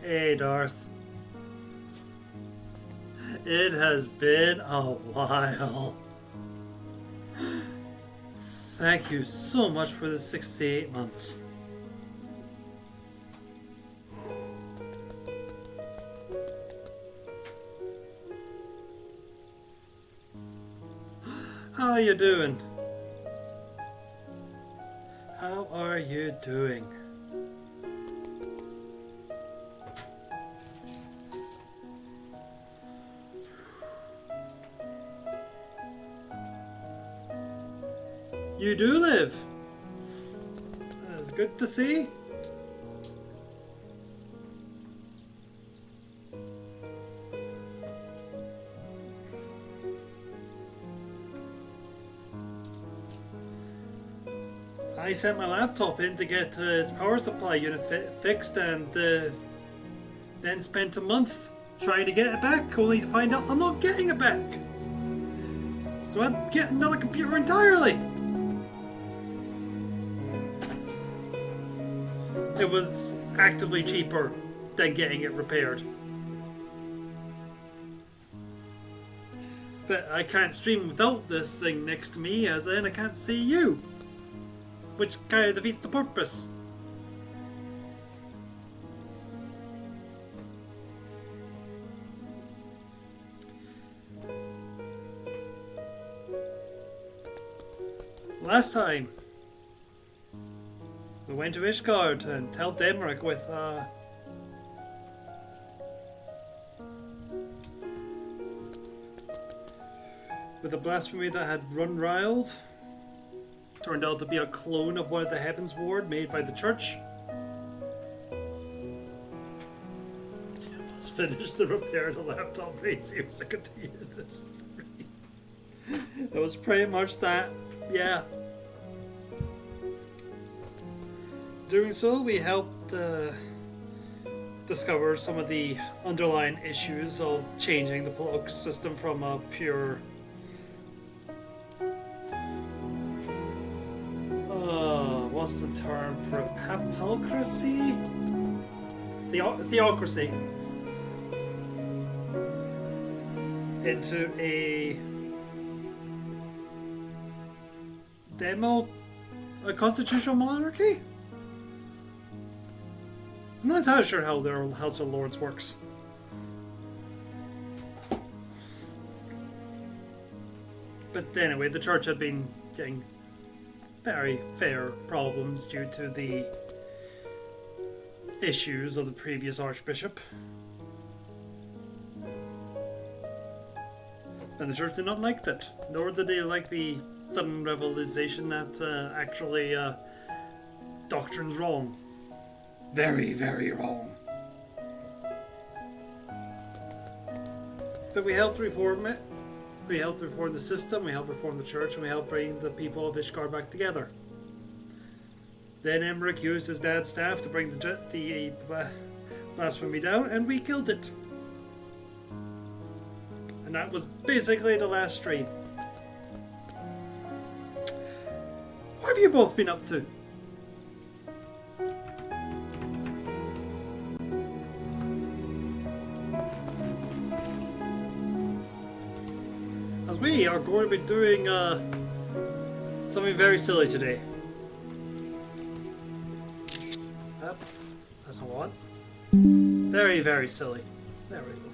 Hey, Darth. It has been a while. Thank you so much for the 68 months. How are you doing? How are you doing? You do live. That's good to see. I sent my laptop in to get its power supply unit fixed and then spent a month trying to get it back, only to find out I'm not getting it back. So I'd get another computer entirely. It was actively cheaper than getting it repaired. But I can't stream without this thing next to me, as in I can't see you. Which kind of defeats the purpose. Last time, we went to Ishgard and helped Emmerich with a blasphemy that had run wild. Turned out to be a clone of one of the Heavens Ward made by the church. Let's finish the repair of the laptop radio so I continue this. It was pretty much that, yeah. Doing so, we helped discover some of the underlying issues of changing the political system from a pure what's the term for papocracy? Theocracy into a constitutional monarchy? I'm not entirely sure how their House of Lords works. But anyway, the church had been getting very fair problems due to the issues of the previous archbishop. And the church did not like that, nor did they like the sudden revelation that actually doctrine's wrong. Very, very wrong. But we helped reform it. We helped reform the system, we helped reform the church, and we helped bring the people of Ishgard back together. Then Emmerich used his dad's staff to bring the blasphemy down, and we killed it. And that was basically the last stream. What have you both been up to? We are going to be doing something very silly today. That's not what. Very, very silly. There we go.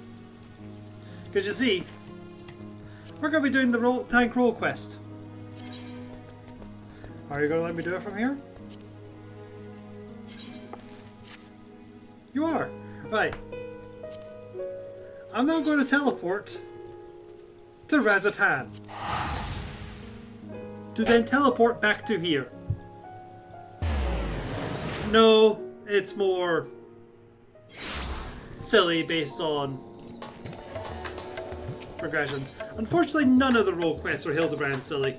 Because you see, we're going to be doing the tank roll quest. Are you going to let me do it from here? You are. Right. I'm now going to teleport to Razatan, to then teleport back to here. No, it's more silly based on progression. Unfortunately, none of the role quests are Hildebrand silly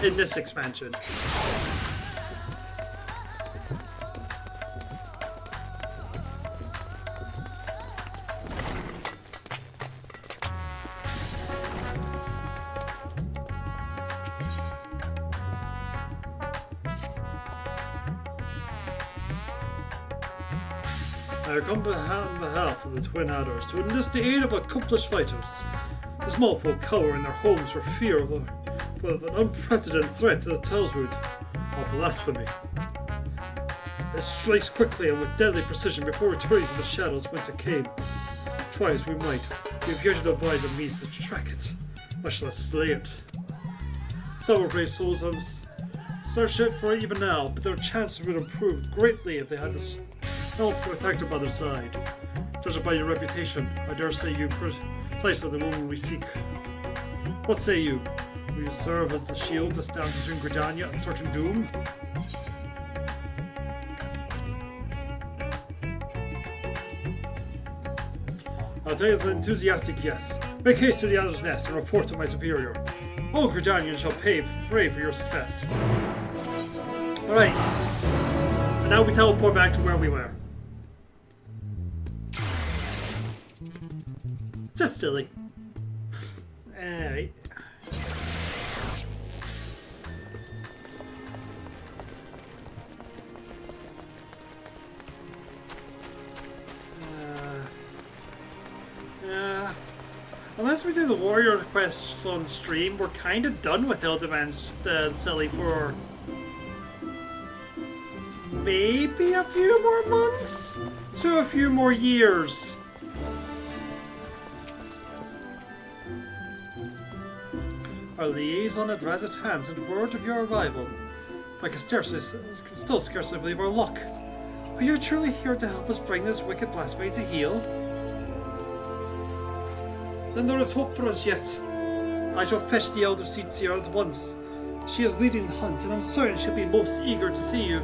in this expansion. I come on behalf of the Twin Adders to enlist the aid of accomplished fighters. The small folk cower in their homes for fear of an unprecedented threat to the Telswood of blasphemy. It strikes quickly and with deadly precision before returning to the shadows whence it came. Try as we might, we have yet to devise a means to track it, much less slay it. Some of our brave souls have searched it for it even now, but their chances would improve greatly if they had this help protected by their side. Judging by your reputation, I dare say you precisely the woman we seek. What say you? Will you serve as the shield that stands between Gridania and certain doom? I'll tell you an enthusiastic yes. Make haste to the Adder's Nest and report to my superior. All Gridanians shall pray for your success. Alright. And now we teleport back to where we were. Just silly. Alright. Unless we do the warrior quests on stream, we're kind of done with Hildebrand's Silly for maybe a few more months to a few more years. Our liaison at Razet Hand sent word of your arrival. But I can still scarcely believe our luck. Are you truly here to help us bring this wicked blasphemy to heel? Then there is hope for us yet. I shall fetch the Elder Seer at once. She is leading the hunt, and I'm certain she'll be most eager to see you.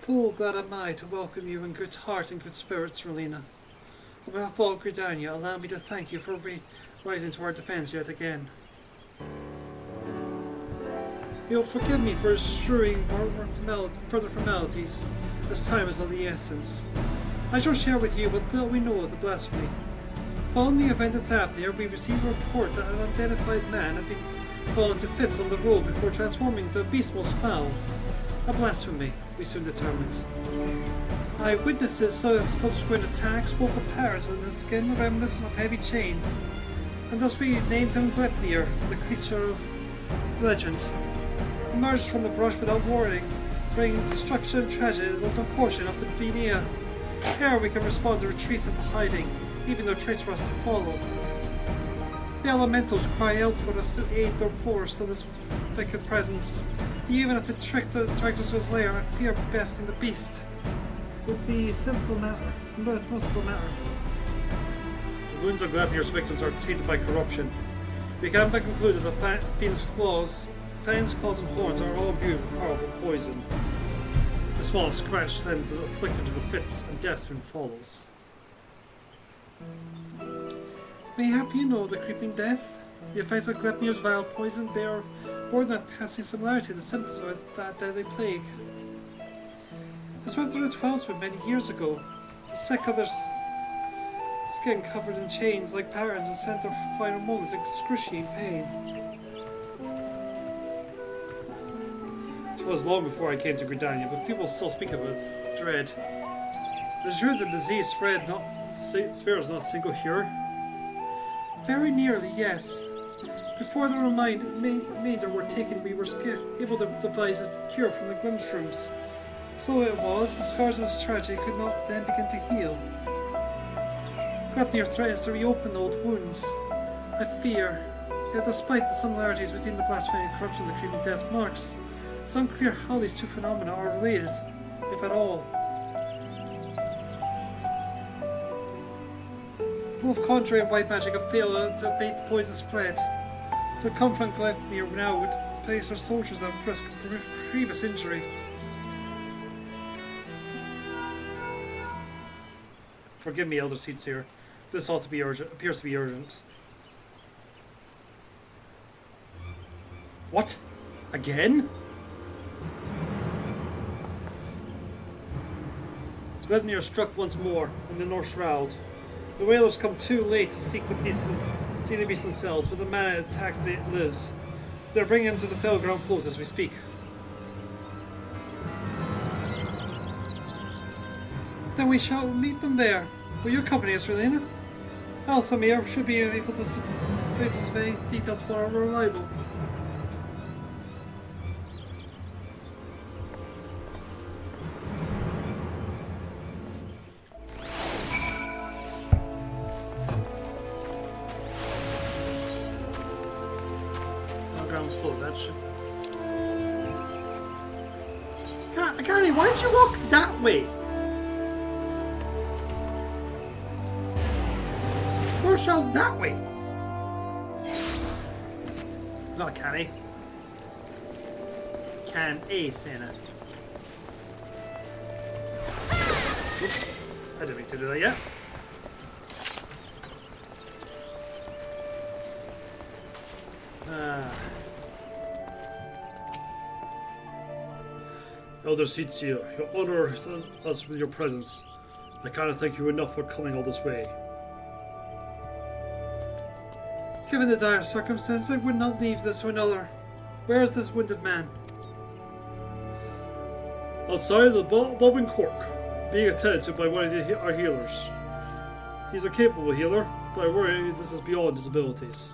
Full glad am I to welcome you in good heart and good spirits, Relina. On behalf of all Gridania, allow me to thank you for rising to our defense yet again. You'll forgive me for eschewing further formalities, as time is of the essence. I shall share with you what little we know of the blasphemy. Following the event at Thavnir, we received a report that an unidentified man had been fallen to fits on the road before transforming into a beast most foul. A blasphemy, we soon determined. Eyewitnesses' subsequent attacks woke apparent in his skin reminiscent of heavy chains, and thus we named him Glepnir, the creature of legend. Emerged from the brush without warning, bringing destruction and tragedy to those unfortunate enough to be near. Here we can respond to retreats into hiding, leaving no trace for us to follow. The elementals cry out for us to aid their force to this wicked presence. Even if it dragged us to his lair, I fear besting the beast would be a simple matter, no simple matter. The wounds of Glepnir's victims are tainted by corruption. We can but conclude that the fiend's fangs, claws, and horns are all imbued with powerful poison. The smallest scratch sends the afflicted to the fits, and death soon follows. Mayhap you know the creeping death? The effects of Glepnir's vile poison bear more than a passing similarity to the symptoms of that deadly plague. This went through the Twelvewood many years ago. The sick of their skin covered in chains like parents and sent their final moments in excruciating pain. It was long before I came to Gridania, but people still speak of it with dread. It is true the disease spares not a single cure. Very nearly, yes. Before the remainder were taken, we were able to devise a cure from the Glimshrooms. So it was, the scars of this tragedy could not then begin to heal. Glepnir threatens to reopen the old wounds. I fear, yet despite the similarities between the blasphemy and corruption of the creeping death marks, it's unclear how these two phenomena are related, if at all. Both conjuring and white magic have failed to abate the poison spread. To confront Glepnir now would place our soldiers at risk of grievous injury. Forgive me, Elder Seer. This appears to be urgent. What? Again? Glepnir struck once more, and the Norse growled. The whalers come too late to see the beast themselves, but the man attacked lives. They're bringing him to the Fellground float as we speak. Then we shall meet them there. Will you accompany us, Relena? Althamir should be able to place us very details upon our arrival. Ground floor, that should. Connie, why did you walk that way? Marshall's that way. Not Connie. Can A Santa. Oops. I didn't mean to do that yet. Elder Sitsia, you honor us with your presence. I can't thank you enough for coming all this way. Given the dire circumstances, I would not leave this to another. Where is this wounded man? Outside the Bobbing Cork, being attended to by one of our healers. He's a capable healer, but I worry this is beyond his abilities.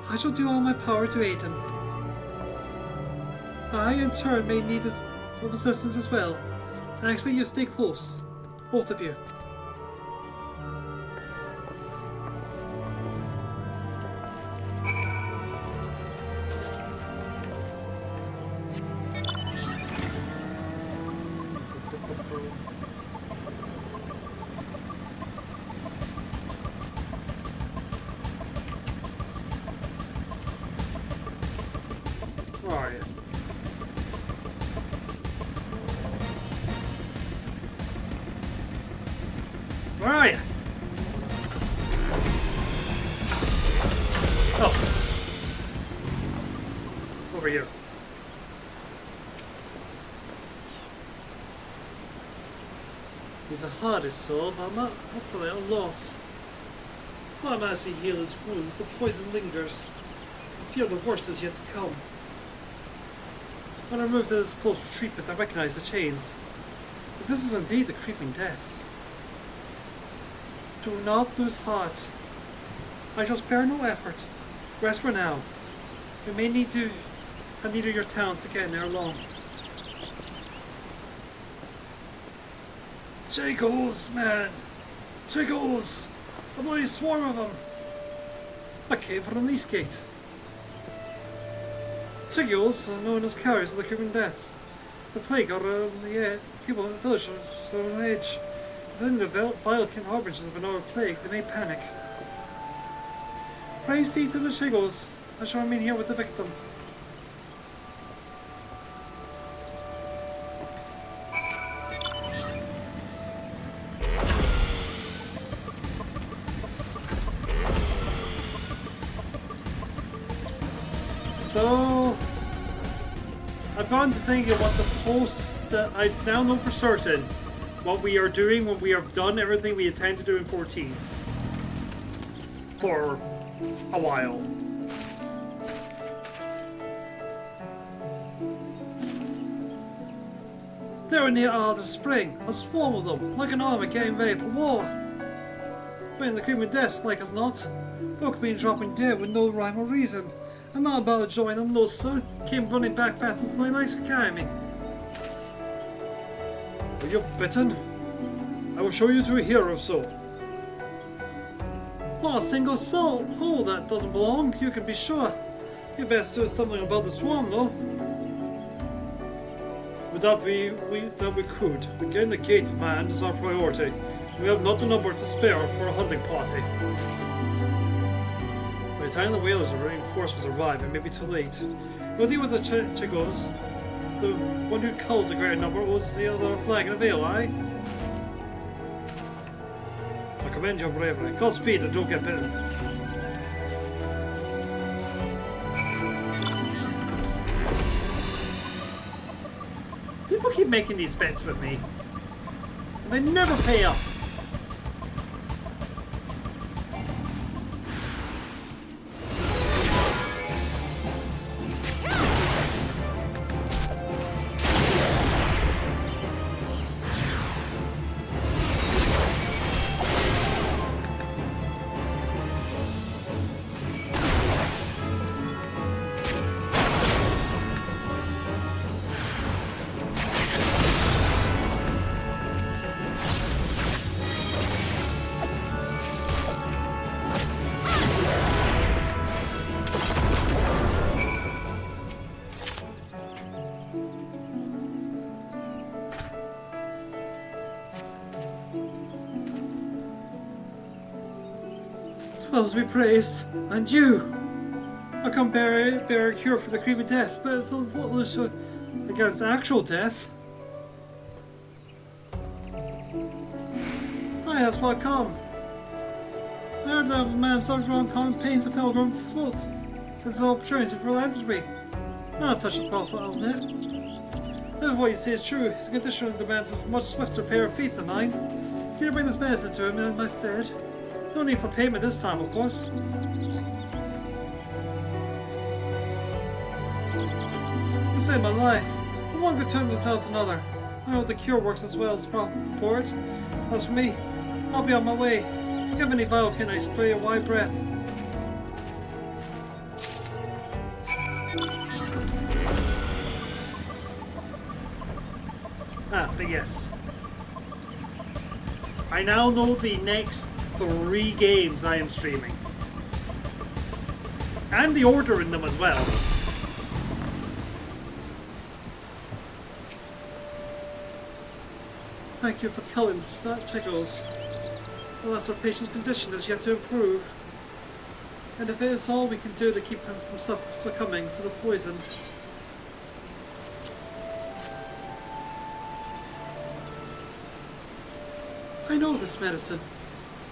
I shall do all my power to aid him. I, in turn, may need his assistance as well. Actually, you stay close. Both of you. Where are you? Where are you? Oh. Over here. He's a hardy soul, but I'm utterly at a loss. While I'm as he heals his wounds, the poison lingers. I fear the worst is yet to come. When I moved to this close for treatment, I recognized the chains. But this is indeed the creeping death. Do not lose heart. I shall spare no effort. Rest for now. We may need to need your talents again ere long. Chagos, man! Chagos! A bloody swarm of them! I came from the East Gate. Chagos are known as carriers of the creeping death. The plague got around the people in the village are on the edge. Then the vile harbingers of another plague, they may panic. Praise be to the Chagos. I shall remain here with the victim. So, I've gone to think of what the post. I now know for certain what we are doing when we have done everything we intend to do in 14. For a while. They're in the spring, a swarm of them, like an army getting ready for war. When the creeping death, like as not, folk being dropping dead with no rhyme or reason. I'm not about to join them, no sir. Came running back fast as my legs could carry me. Are you bitten? I will show you to a hero soul. Not a single soul. Oh, that doesn't belong. You can be sure. You best do something about the swarm, though. Would that be that we could? Getting the gate manned is our priority. We have not the number to spare for a hunting party. By the time the whalers or reinforcements arrive, it may be too late. We'll deal with the Chagos. The one who culls the greater number was the other flag in a veil, aye? I commend your bravery. Godspeed and don't get bitten. People keep making these bets with me. And they never pay up. Well be praised, and you! I come bear a cure for the creepy death, but it's a little loose against actual death. Aye, that's why I come. I heard of a man suffering from common pains of pilgrim float. Since the opportunity for landed me. Not touch the prophet, I'll admit. If what you say is true, his condition demands a much swifter pair of feet than mine. Can you bring this medicine to him in my stead? No need for payment this time, of course. You saved my life. And one could turn themselves another. I know the cure works as well as for it. As for me, I'll be on my way. Give any vial can I spray a wide breath. But yes. I now know the next 3 games I am streaming. And the order in them as well. Thank you for killing that tickles. Unless our patient's condition is yet to improve. And if it is all we can do to keep him from succumbing to the poison. I know this medicine.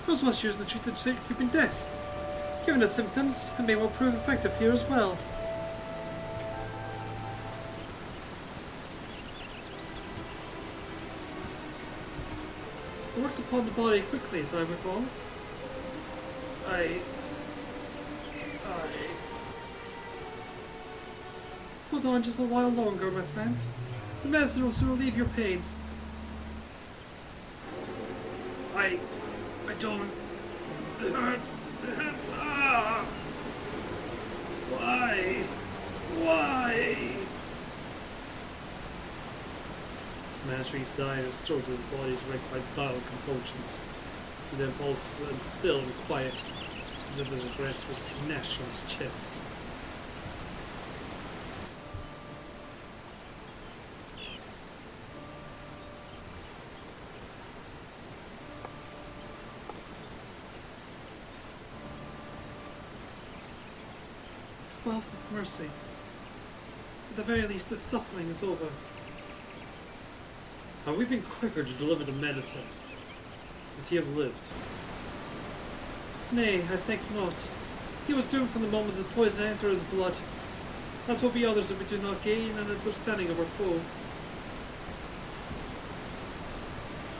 It was once used to treat the creeping death. Given the symptoms, it may well prove effective here as well. It works upon the body quickly, as I recall. Hold on just a while longer, my friend. The medicine will soon relieve your pain. I don't... It hurts. It hurts. Ah! Why? Why? Manashri's dying in his throat as his body is wrecked by bowel convulsions. He then falls still and quiet, as if his breast was snatched from his chest. Well, mercy. At the very least, his suffering is over. Have we been quicker to deliver the medicine? Would he have lived? Nay, I think not. He was doomed from the moment the poison entered his blood. As will be others if we do not gain an understanding of our foe.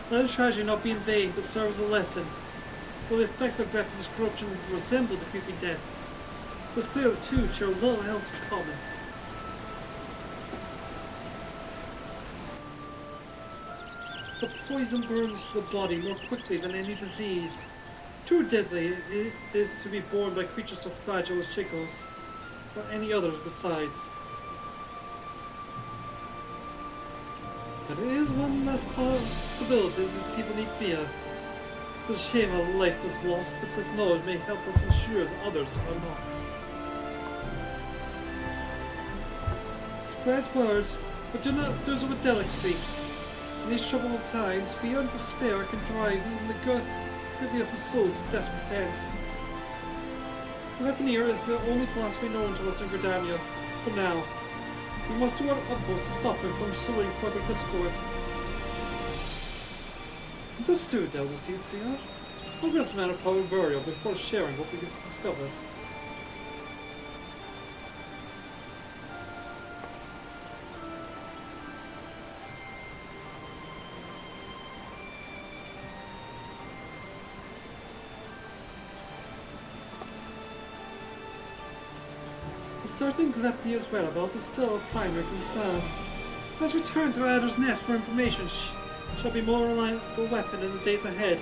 Let the tragedy not be in vain, but serve as a lesson. While the effects of Glepin's corruption resemble the creeping death, it is clear the two share little else in common. The poison burns the body more quickly than any disease. Too deadly it is to be borne by creatures so fragile as chickens, or any others besides. But it is one less possibility that people need fear. It is a shame a life was lost, but this knowledge may help us ensure that others are not. Spread word, but do so with delicacy. In these troubled times, fear and despair can drive even the goodliest of souls to desperate ends. Gleipnir is the only blasphemy known to us in Gridania, for now. We must do our utmost to stop him from sowing further discord. Understood, Elder Seedseer. I'll get this man a proper burial before sharing what we have discovered. Certain Gleipnir's whereabouts is still a primary concern. Let's return to Adder's Nest for information. Shall be more reliable weapon in the days ahead.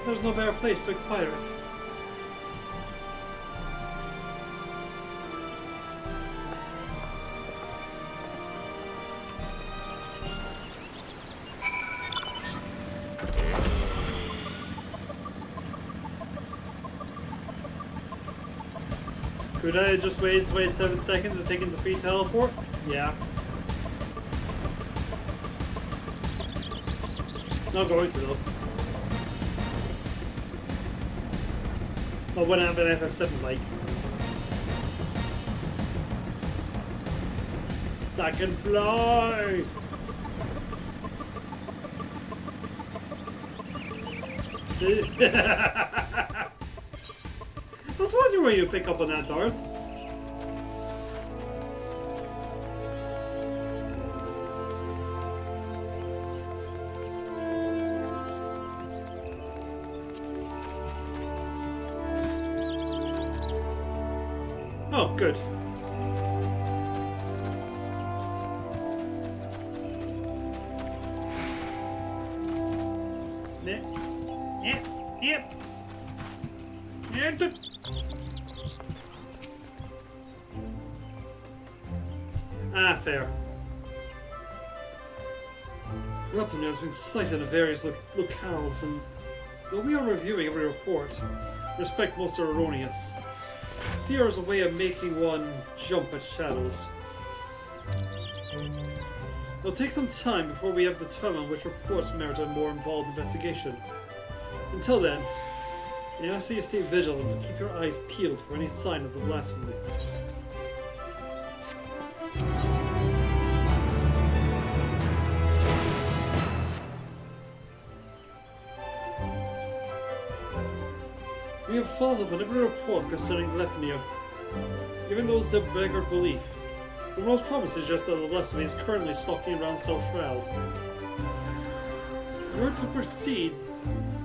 There's no better place to acquire it. Could I just wait 27 seconds and take in the free teleport? Yeah. Not going to though. But when I have an FF7 like. I can fly! I was wondering where you pick up on that, Darth. Oh, good. Yep. Ah, fair. Weapon has been sighted at various locales, and though we are reviewing every report, respect most are erroneous. Fear is a way of making one jump at shadows. It'll take some time before we have determined which reports merit a more involved investigation. Until then, I ask that you stay vigilant and keep your eyes peeled for any sign of the blasphemy. We have followed up on every report concerning Glepnir, even those that beggar belief. The most promising suggests that the blasphemy is currently stalking around South Shroud. We were to proceed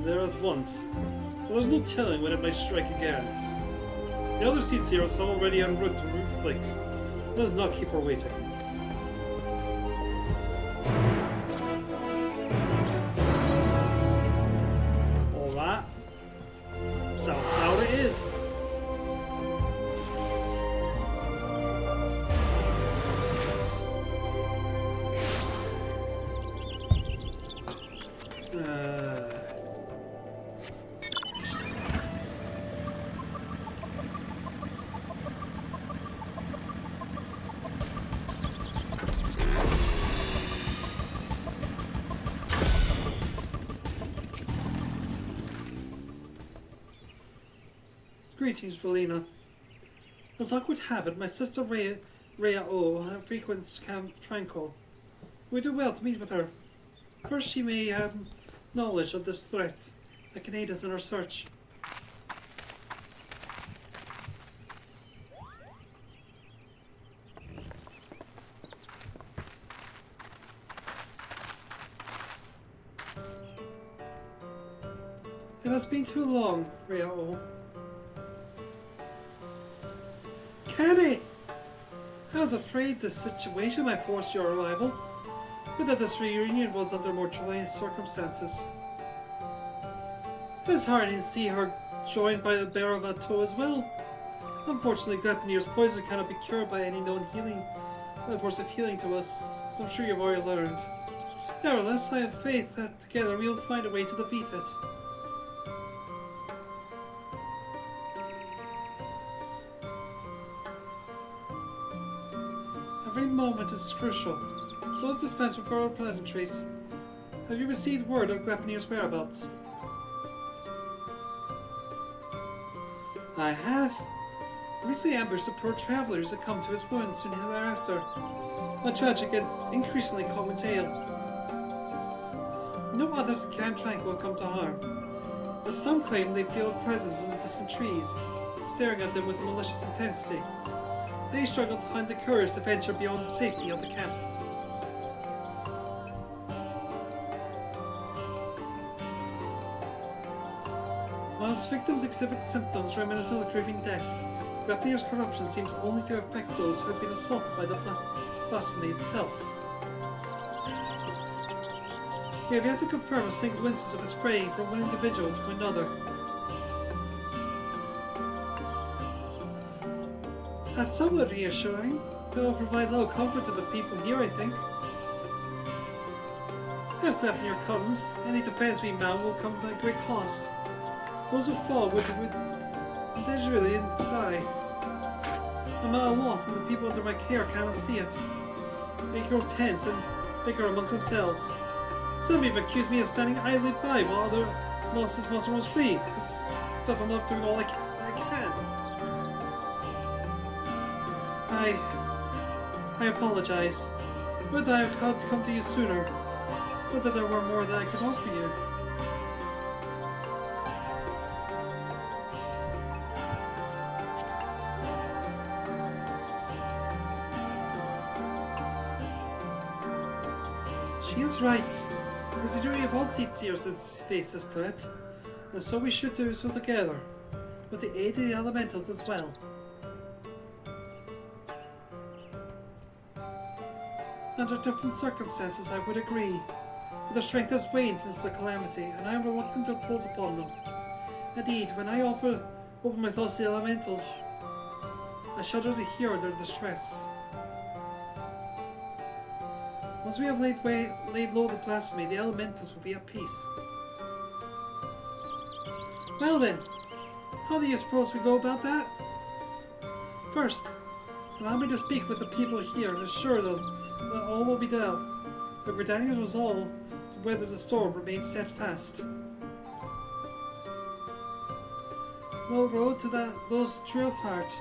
there at once, but there's no telling when it might strike again. The other seeds here are already en route to Roots Lake. Let us not keep her waiting. Alright. South Cloud it is. Greetings, Valina. As luck would have it, my sister Rhea O frequents Camp Tranquil. We do well to meet with her. First, she may have knowledge of this threat that can aid us in our search. It has been too long, Rhea O. Can it? I was afraid this situation might force your arrival, but that this reunion was under more joyous circumstances. It is hard to see her joined by the bearer of Ato as well. Unfortunately, Glepnir's poison cannot be cured by any known healing, force of healing to us, as I'm sure you've already learned. Nevertheless, I have faith that together we will find a way to defeat it. Every moment is crucial, so let's dispense with further pleasantries. Have you received word of Glepnir's whereabouts? I have. I recently ambushed a poor traveller who succumbed to his wounds soon thereafter. A tragic and increasingly common tale. No others in Camp Tranquil will come to harm, but some claim they feel a presence in the distant trees, staring at them with malicious intensity. They struggle to find the courage to venture beyond the safety of the camp. While its victims exhibit symptoms reminiscent of grieving death, Glepnir's corruption seems only to affect those who have been assaulted by the blasphemy itself. We have yet to confirm a single instance of it spreading from one individual to another. That's somewhat reassuring. It will provide little comfort to the people here, I think. If Glepnir comes, any defense we mount will come at great cost. Those who fall would literally die. I'm at a loss, and the people under my care cannot see it. They grow tense and bicker amongst themselves. Some even accuse me of standing idly by while other monsters must run free. It's stuff I'm not doing all I I apologize. Would I have come to you sooner? Would that there were more that I could offer you. She is right. There's a degree of odd seers that face this threat, and so we should do so together, with the aid of the elementals as well. Under different circumstances, I would agree, but their strength has waned since the calamity, and I am reluctant to impose upon them. Indeed, when I open my thoughts to the elementals, I shudder to hear their distress. Once we have laid low the blasphemy, the elementals will be at peace. Well then, how do you suppose we go about that? First, allow me to speak with the people here and assure them that all will be dealt. The Gridanians resolve to weather the storm remain steadfast. No road to those true of heart.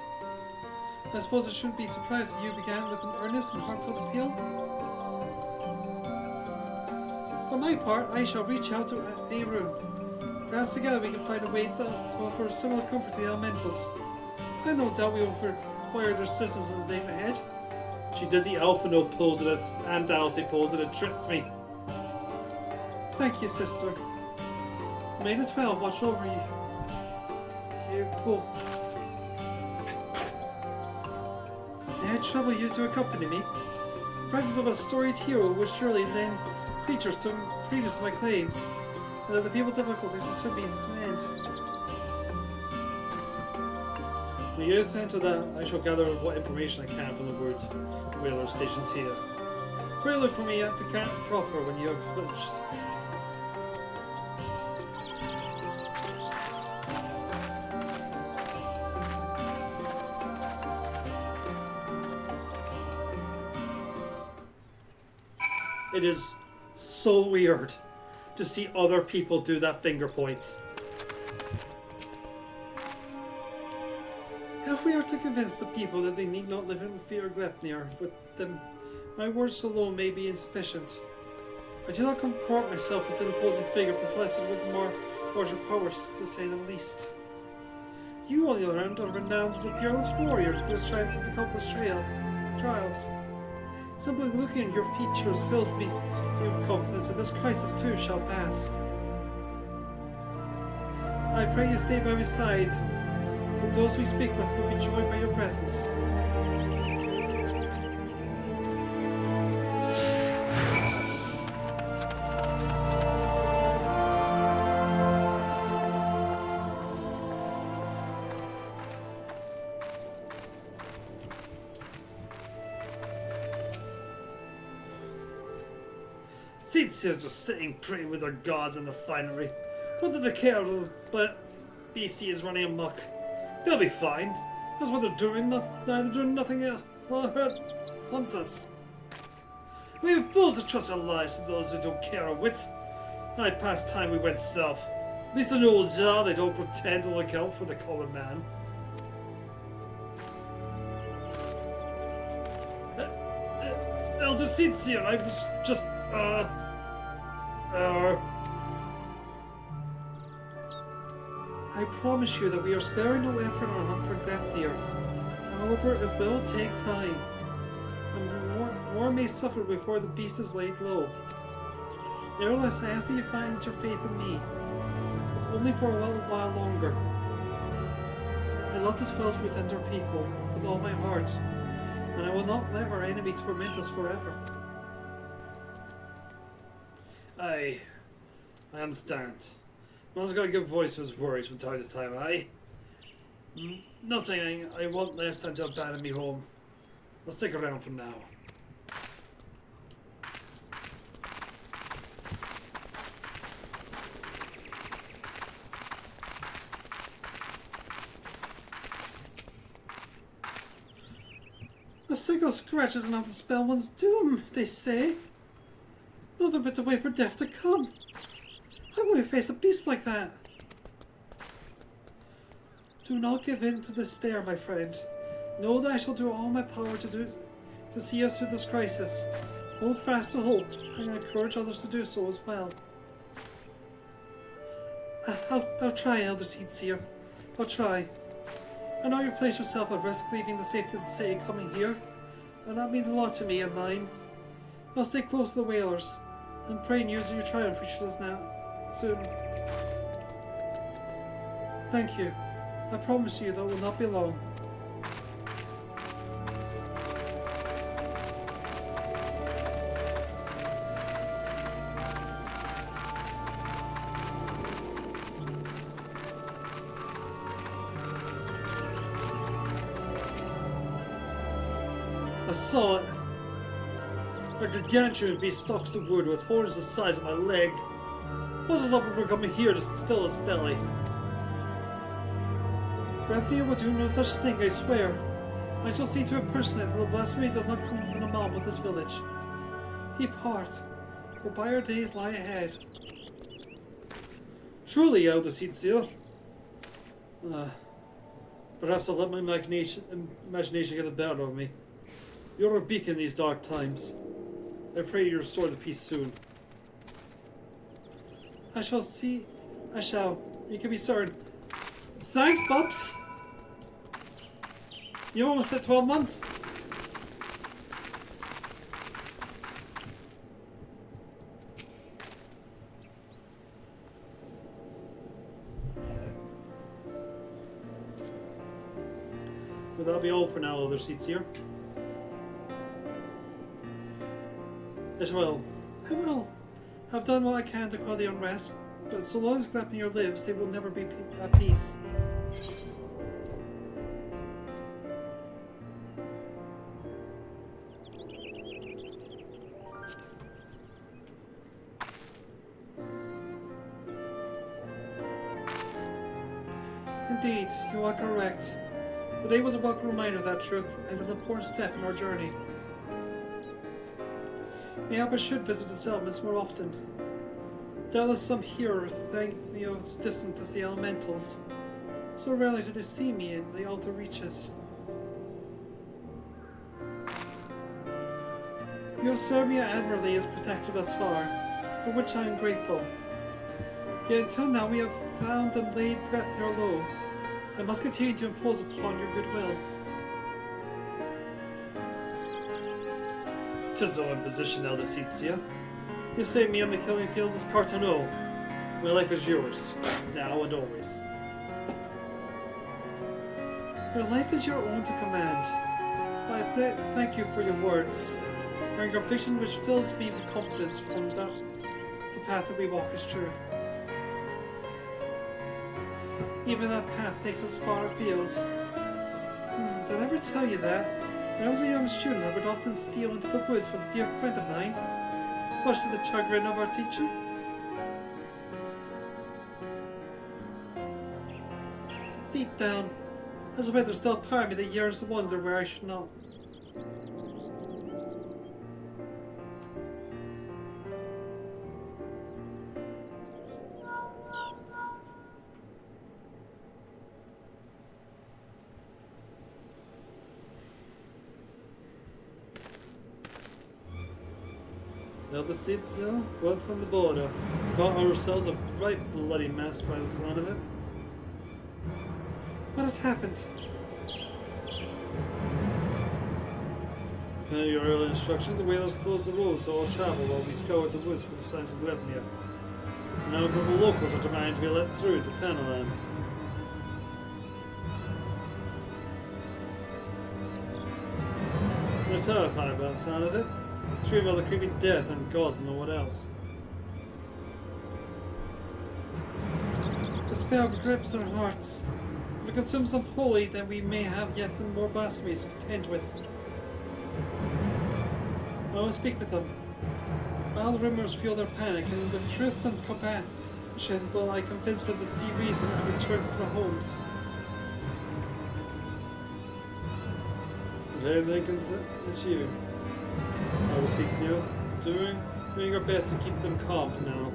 I suppose I shouldn't be surprised that you began with an earnest and heartfelt appeal. For my part, I shall reach out to Eru. Perhaps together we can find a way to offer similar comfort to the elementals. I have no doubt we will require their assistance in the days ahead. She did the Alpha Note pose and Alice pose and it tripped me. Thank you, sister. May the 12 watch over you. You both. May I trouble you to accompany me? The presence of a storied hero would surely lend creatures to credence my claims, and that the people's difficulties will soon be at an end. When you attend to that, I shall gather what information I can from the word Whaler Station Tia. Pray look for me at the camp proper when you have finished. It is so weird to see other people do that finger point. If we are to convince the people that they need not live in fear of Glepnir with them, my words alone may be insufficient. I do not comport myself as an imposing figure blessed with more martial powers, to say the least. You, on the other hand, are renowned as a peerless warrior who has triumphed to accomplish trials. Simply looking at your features fills me with confidence that this crisis too shall pass. I pray you stay by my side, and those we speak with will be joined by your presence. Seeds just sitting pretty with their gods in the finery. What do they care but BC is running amok? They'll be fine. That's what they're doing. They're doing nothing else. Well, hurt hunts us. We have fools to trust our lives to those who don't care a whit. My past time we went south. At least in old Jar they don't pretend to look out for the common man. Elder Cinzia, I was just, I promise you that we are sparing no effort on our hunt for Glepnir. However, it will take time, and more may suffer before the beast is laid low. Nevertheless, I ask that you find your faith in me, if only for a little while longer. I love the 12 Pretender people with all my heart, and I will not let our enemy torment us forever. I understand. One's got to give voice to his worries from time to time, aye? Nothing I want less than to abandon me home. I'll stick around for now. A single scratch is enough to spell one's doom, they say. Nothing but to wait for death to come. How will we face a beast like that? Do not give in to despair, my friend. Know that I shall do all my power to see us through this crisis. Hold fast to hope, and I encourage others to do so as well. I'll try, Elder Seedseer. I'll try. I know you've placed yourself at risk leaving the safety of the city coming here, and that means a lot to me and mine. I'll stay close to the whalers, and pray news of your triumph reaches us now soon. Thank you. I promise you that will not be long. I saw it. A gargantuan beast stalks the wood with horns the size of my leg. What's this up for coming here to fill his belly? Grabnir will do no such thing, I swear. I shall see to it personally that the blasphemy does not come within a mile of this village. Keep heart, for dire days lie ahead. Truly, Elder Seedseer. Perhaps I'll let my imagination get the better of me. You're a beacon in these dark times. I pray you restore the peace soon. I shall see. I shall. You can be certain. Thanks, Bubs! You almost hit 12 months. Well, that'll be all for now, Elder Seedseer. I will. I've done what I can to quell the unrest, but so long as Gleipnir lives, they will never be at peace. Indeed, you are correct. Today was a welcome reminder of that truth and an important step in our journey. Mayhap I should visit the settlements more often. Doubtless some here think me as distant as the elementals. So rarely do they see me in the outer reaches. You have served me admirably as protector thus far, for which I am grateful. Yet until now we have found and laid Gleipnir low. I must continue to impose upon your goodwill. 'Tis no imposition, Elder Seedseer. You saved me on the killing fields as Cartano. My life is yours, now and always. Your life is your own to command. I thank you for your words. Your conviction which fills me with confidence from the path that we walk is true. Even that path takes us far afield. Did I ever tell you that? When I was a young student, I would often steal into the woods with a dear friend of mine, much to the chagrin of our teacher. Deep down, as if there's still a part of me that yearns to wander where I should not. Elder Seedseer, word from the border. Got ourselves a right bloody mess by the sound of it. What has happened? Per your early instruction, the whalers closed the roads to all travel while we scoured the woods for signs of Gleipnir. Now a couple locals are demanding to be let through to Thanalan. They're terrified by the sound of it. Scream about the creepy death and gods and what else. The spell grips our hearts. If it consumes them wholly, then we may have yet more blasphemies to contend with. I will speak with them. Wild rumors fuel their panic, and with truth and compassion will I convince them to see reason and return to their homes. If anything it's you. Elder Seedseer, doing our best to keep them calm for now.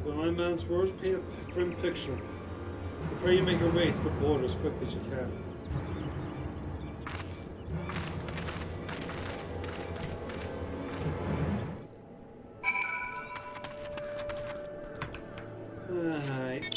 But my man's words paint a grim picture. I pray you make your way to the border as quickly as you can. Alright.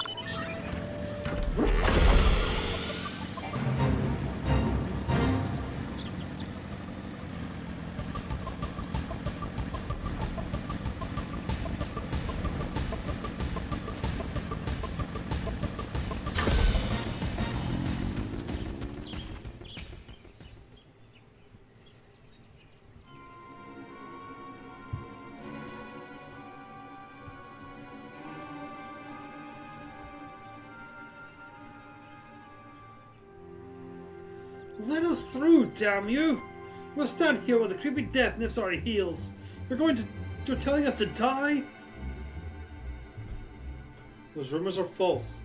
Let us through, damn you! We'll stand here while the creepy death nips our heels. You're telling us to die? Those rumors are false.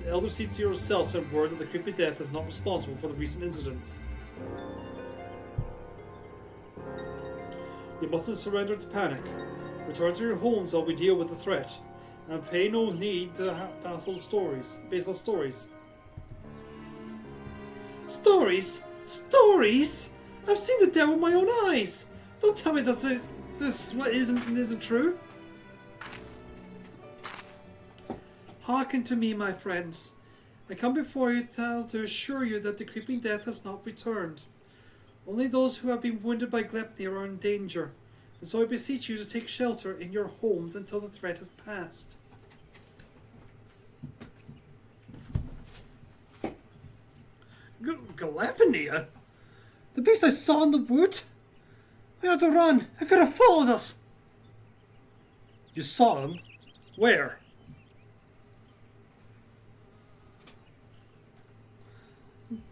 Elder Seats yourself sent word that the creepy death is not responsible for the recent incidents. You mustn't surrender to panic. Return to your homes while we deal with the threat. And pay no heed to baseless stories. Stories? Stories? I've seen the dead with my own eyes! Don't tell me this what isn't true. Hearken to me, my friends. I come before you to assure you that the creeping death has not returned. Only those who have been wounded by Glepnir are in danger, and so I beseech you to take shelter in your homes until the threat has passed. Glepnir? The beast I saw in the wood? We had to run. It could have followed us. You saw him? Where?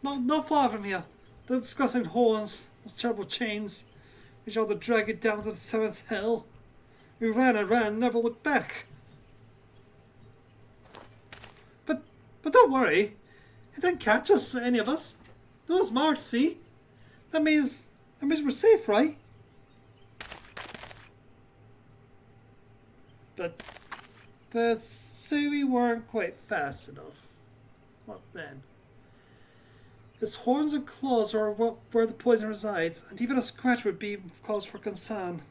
Not far from here. The disgusting horns, those terrible chains. We tried to drag it down to the seventh hell. We ran and ran, never looked back. But don't worry. It didn't catch us, any of us. Those marks, see? That means we're safe, right? But say we weren't quite fast enough. What then? Its horns and claws are where the poison resides, and even a scratch would be cause for concern.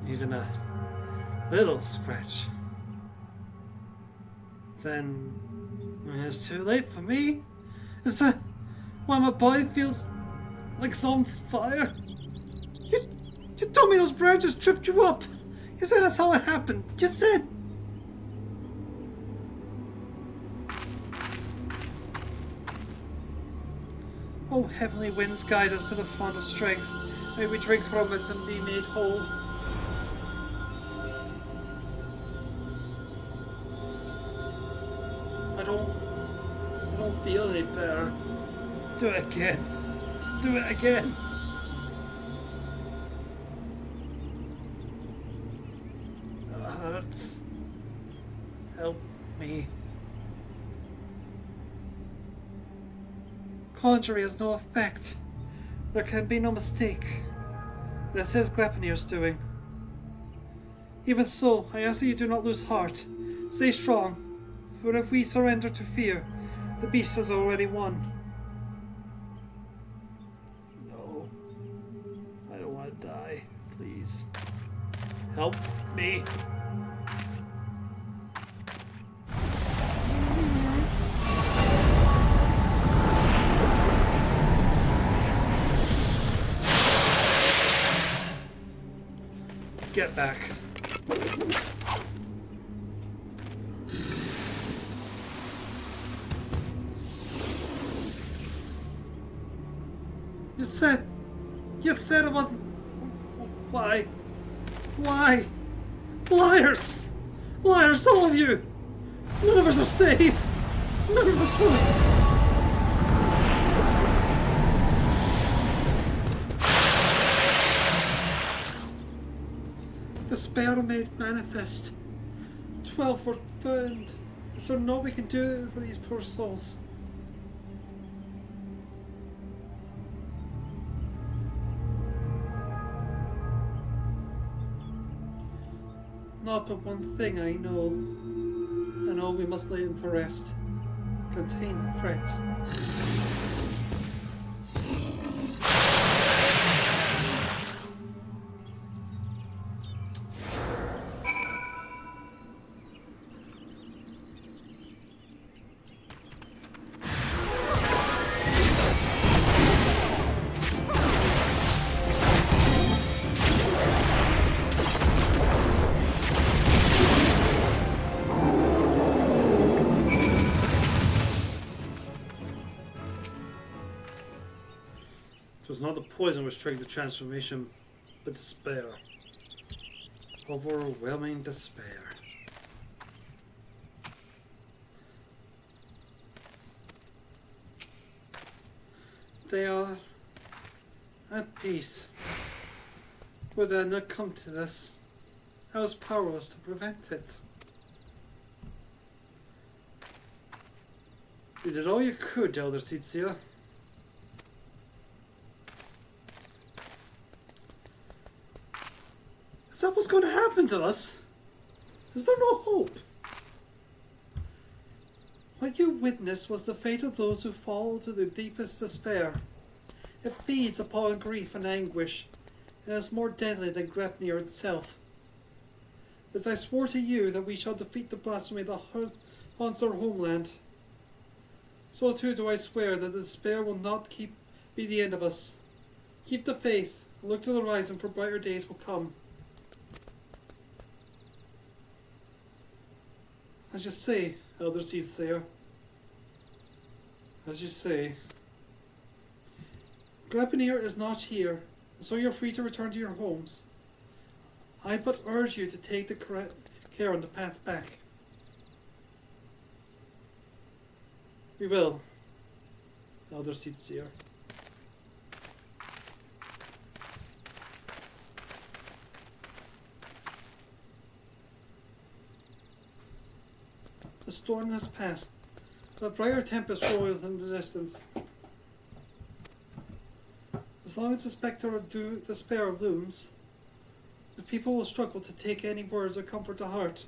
Even a little scratch. Then it's too late for me. It's why my body feels like it's on fire. You told me those branches tripped you up. You said that's how it happened. You said. Oh, heavenly winds, guide us to the font of strength. May we drink from it and be made whole. I don't feel any better. Do it again. Do it again. It hurts. Help me. Conjuring has no effect. There can be no mistake. This is Glepnir's doing. Even so, I ask that you do not lose heart. Stay strong, for if we surrender to fear, the beast has already won. No. I don't want to die. Please. Help me. Get back. You said it wasn't. Why? Why? Liars! Liars, all of you! None of us are safe! None of us will. Despair made manifest. 12 were burned. Is there no we can do for these poor souls? Not but one thing I know. I know we must lay it to rest. Contain the threat. It was not the poison which triggered the transformation, but despair. Overwhelming despair. They are at peace. Would I not come to this, I was powerless to prevent it. You did all you could, Elder Seedseer. Is that what's going to happen to us? Is there no hope? What you witnessed was the fate of those who fall to the deepest despair. It feeds upon grief and anguish, and is more deadly than Glepnir itself. As I swore to you that we shall defeat the blasphemy that haunts our homeland, so too do I swear that the despair will not be the end of us. Keep the faith, and look to the horizon, for brighter days will come. As you say, Elder Seedseer. As you say. Glepnir is not here, and so you're free to return to your homes. I but urge you to take the correct care on the path back. We will, Elder Seedseer. The storm has passed. A brighter tempest rolls in the distance. As long as the spectre of despair looms, the people will struggle to take any words of comfort to heart.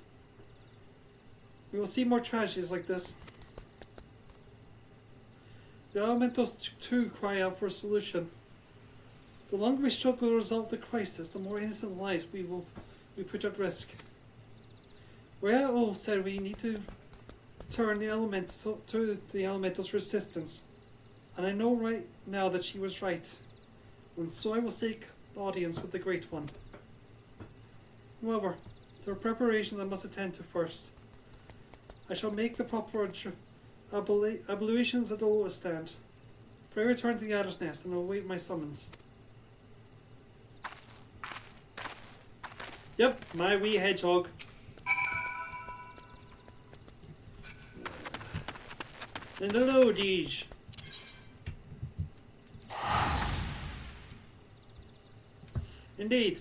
We will see more tragedies like this. The elementals too cry out for a solution. The longer we struggle to resolve the crisis, the more innocent lives we put at risk. Rhea said we need to turn the elementals' resistance, and I know right now that she was right, and so I will seek audience with the Great One. However, there are preparations I must attend to first. I shall make the proper ablutions at the lotus stand. Pray return to the Adder's Nest and await my summons. Yep, my wee hedgehog. And hello, Deej. Indeed.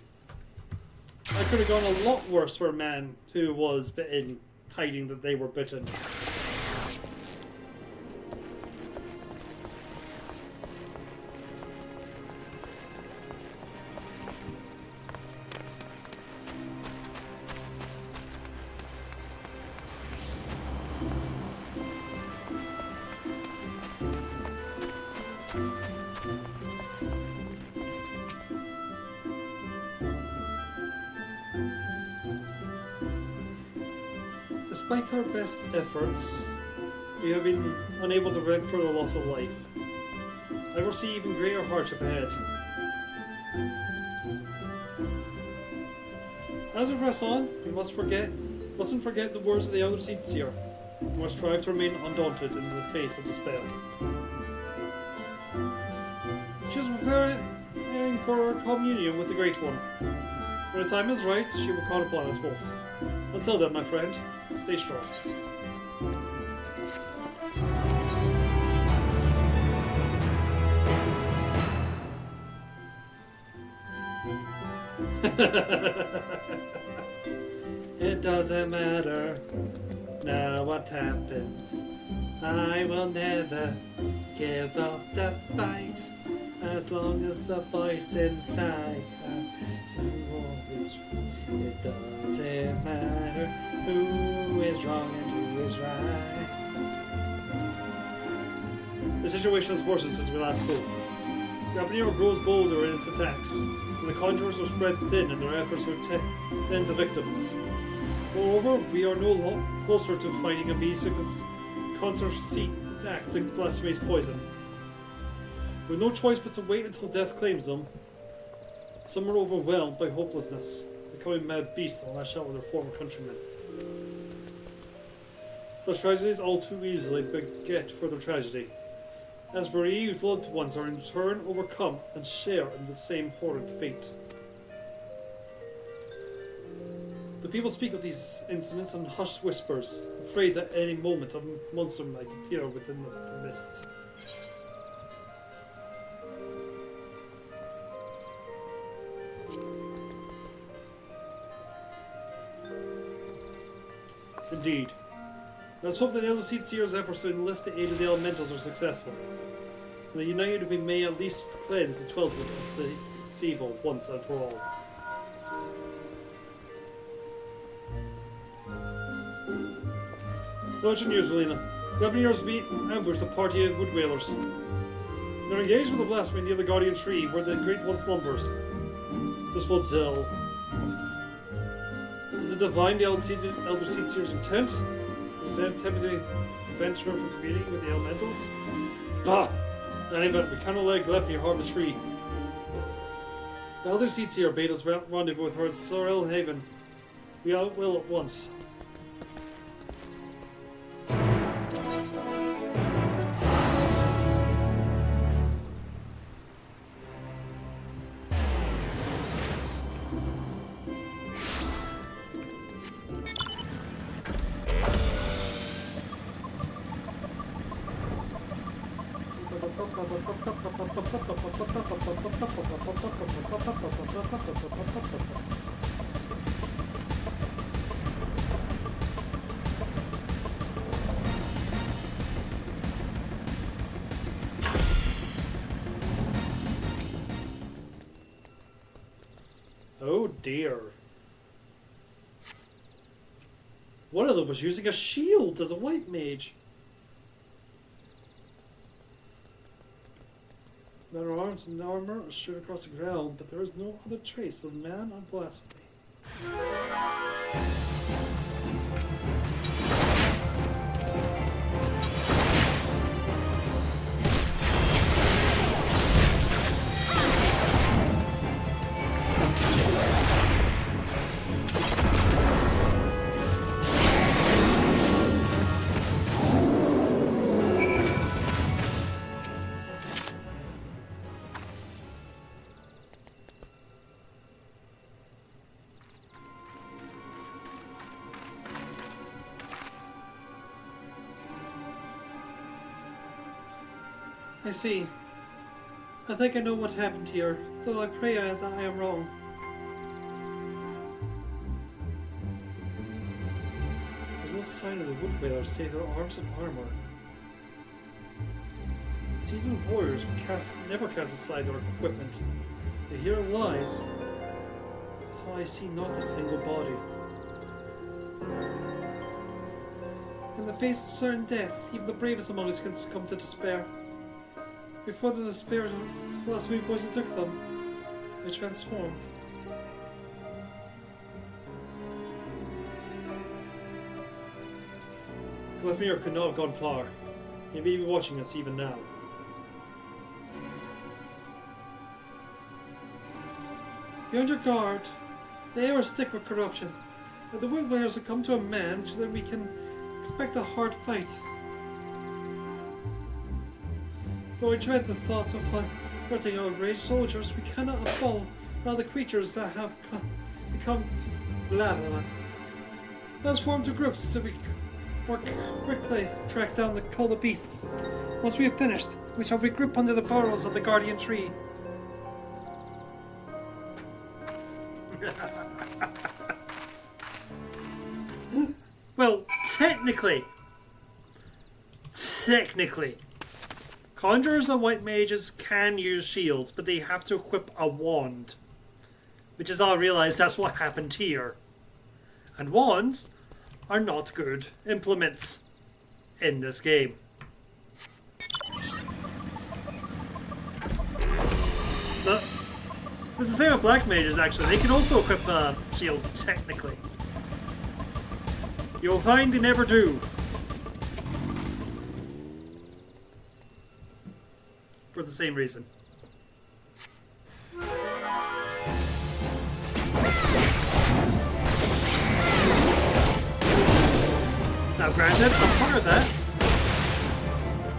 I could have gone a lot worse for a man who was bitten, hiding that they were bitten. Despite our best efforts, we have been unable to prevent further loss of life. I foresee even greater hardship ahead. As we press on, we mustn't forget the words of the Elder Seedseer. We must strive to remain undaunted in the face of despair. She is preparing for her communion with the Great One. When the time is right, she will call upon us both. Until then, my friend, stay strong. It doesn't matter now what happens. I will never give up the fight as long as the voice inside always. It doesn't matter who is wrong and who always right. The situation has worsened since we last spoke. The Habanero grows bolder in its attacks, and the conjurers are spread thin in their efforts to end the victims. Moreover, we are no closer to finding a means to counteract the blasphemy's poison. With no choice but to wait until death claims them, some are overwhelmed by hopelessness, becoming mad beasts that lash out with their former countrymen. Such tragedies all too easily beget further tragedy, as bereaved loved ones are in turn overcome and share in the same horrid fate. The people speak of these incidents in hushed whispers, afraid that any moment a monster might appear within the mist. Indeed. Let's hope that Elder Seedseer's efforts to enlist the aid of the elementals are successful. And the United we may at least cleanse the 12th of the evil once and for all. Urgent news, Relina. The Habaneros ambushed a party of wood whalers. They're engaged with the blasphemy near the Guardian Tree, where the Great One slumbers. This was Zell. Is it divine the Elder Seedseer's intent? Is them attempting to prevent her from communing with the elementals? Bah! In any event, we cannot let Glepnir harm the tree. The Elder Seedseer bade us rendezvous with her at Sorrel Haven. We will at once. Oh dear. One of them was using a shield as a white mage. Their arms and armor are straight across the ground, but there is no other trace of man or blasphemy. I see. I think I know what happened here, though I pray that I am wrong. There's no sign of the wood whalers save their arms and armor. Seasoned warriors never cast aside their equipment. Yet here it lies. Oh, I see not a single body. In the face of certain death, even the bravest among us can succumb to despair. Before the despair of philosophy poison took them, they transformed. Glepnir could not have gone far. He may be watching us even now. Be on your guard. The air is thick with corruption. If the wood whalers have come to a man, then we can expect a hard fight. Though I dread the thought of hurting our enraged soldiers, we cannot follow the creatures that have become bladder. Let us form to groups so we work quickly track down the cult of beasts. Once we have finished, we shall regroup under the burrows of the Guardian Tree. Well, technically, conjurers and white mages can use shields, but they have to equip a wand. Which is all I realised that's what happened here. And wands are not good implements in this game. But it's the same with black mages, actually. They can also equip shields, technically. You'll find they never do. For the same reason. Now granted, a part of that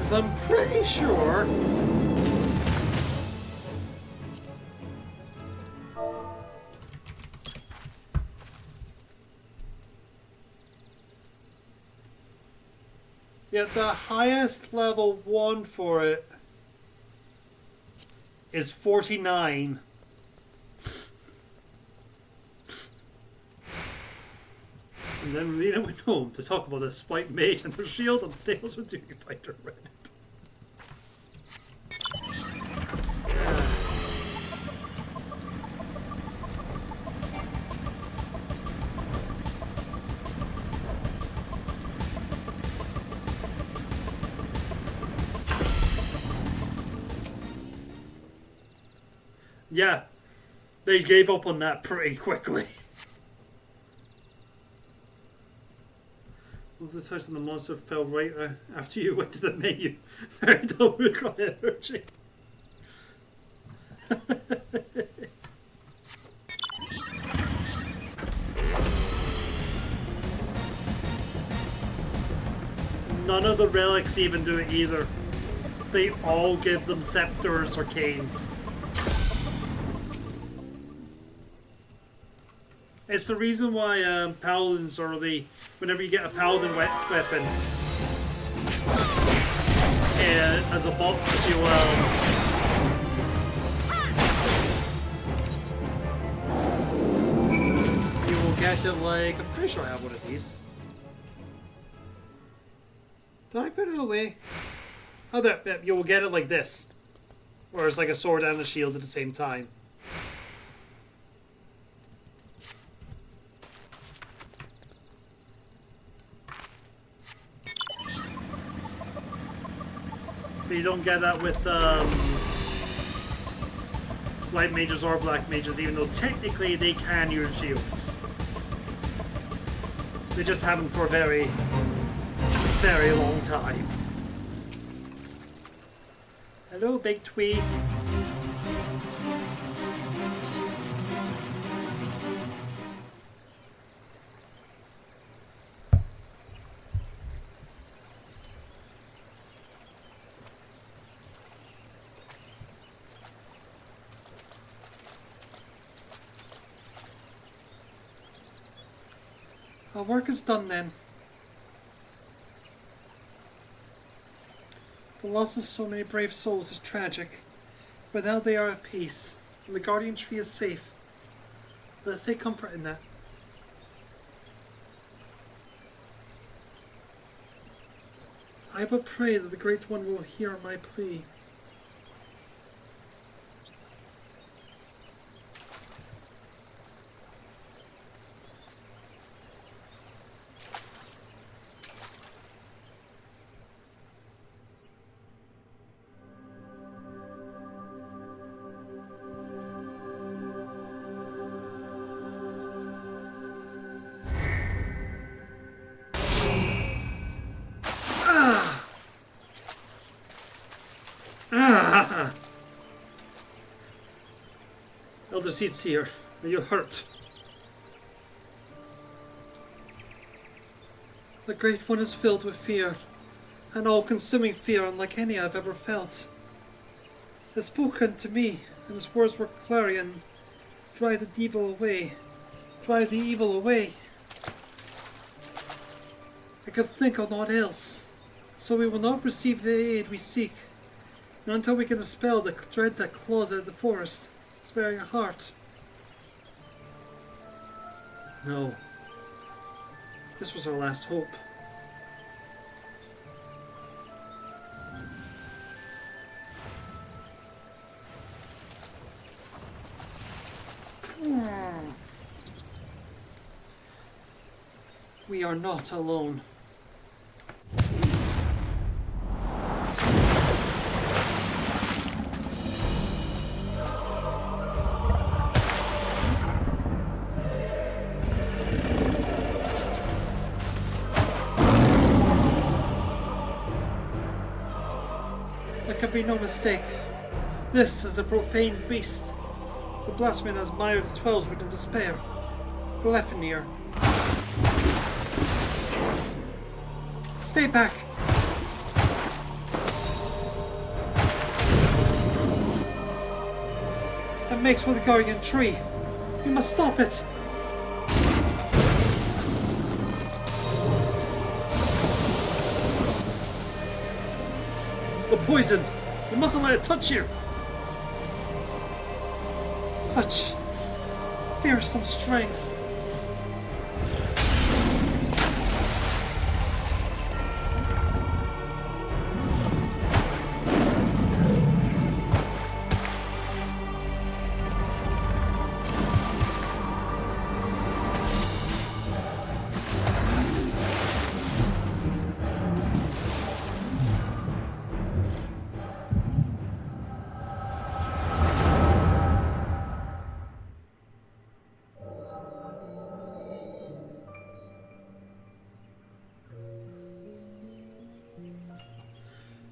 is I'm pretty sure the highest level 1 for it is 49. And then Rena went home to talk about this white mage and her shield and Tales of Duty Fighter Reddit. Yeah, they gave up on that pretty quickly. Once the touch on the monster fell right after you went to the menu. Very dull energy. None of the relics even do it either. They all give them scepters or canes. It's the reason why paladins are whenever you get a paladin weapon as a box, you will get it like, I'm pretty sure I have one of these. Did I put it away? Oh, there, you will get it like this, where it's like a sword and a shield at the same time. But you don't get that with white mages or black mages, even though technically they can use shields. They just haven't for a very, very long time. Hello, Big Twee. Our work is done then. The loss of so many brave souls is tragic, but now they are at peace, and the guardian tree is safe. Let us take comfort in that. I but pray that the Great One will hear my plea. Elder Seats here. Are you hurt? The Great One is filled with fear, an all-consuming fear unlike any I've ever felt. It spoke unto me, and his words were clarion. Drive the evil away. Drive the evil away. I could think of naught else. So we will not receive the aid we seek, not until we can dispel the dread that claws at the forest. Its very heart. No. This was our last hope. We are not alone. There can be no mistake. This is a profane beast. The blasphemer has mired the 12 root of despair. Glepnir. Stay back! That makes for the guardian tree. We must stop it! The poison! We mustn't let it touch you! Such fearsome strength.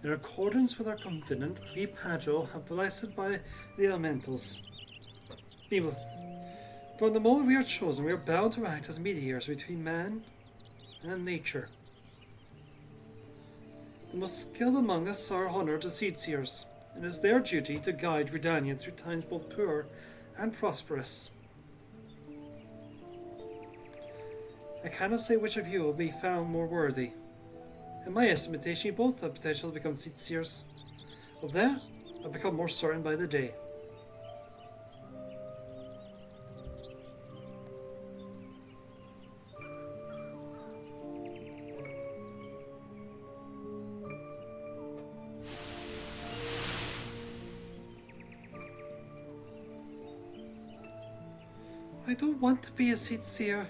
In accordance with our covenant, we Padro have blessed by the elementals. People, from the moment we are chosen, we are bound to act as mediators between man and nature. The most skilled among us are honored as seers, and it is their duty to guide Redania through times both poor and prosperous. I cannot say which of you will be found more worthy. In my estimation, you both have potential to become seers. Of that, I've become more certain by the day. I don't want to be a seer.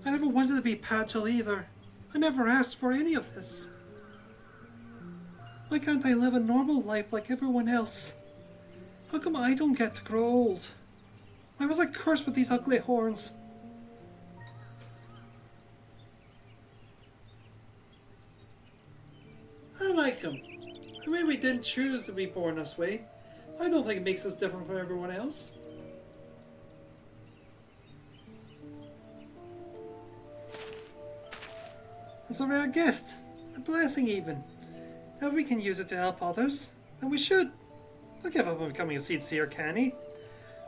I never wanted to be Pagel either. I never asked for any of this. Why can't I live a normal life like everyone else? How come I don't get to grow old? Why was I cursed with these ugly horns? I like them. I mean, we didn't choose to be born this way. I don't think it makes us different from everyone else. It's a rare gift, a blessing even. If we can use it to help others, then we should. Don't give up on becoming a seer, Canny.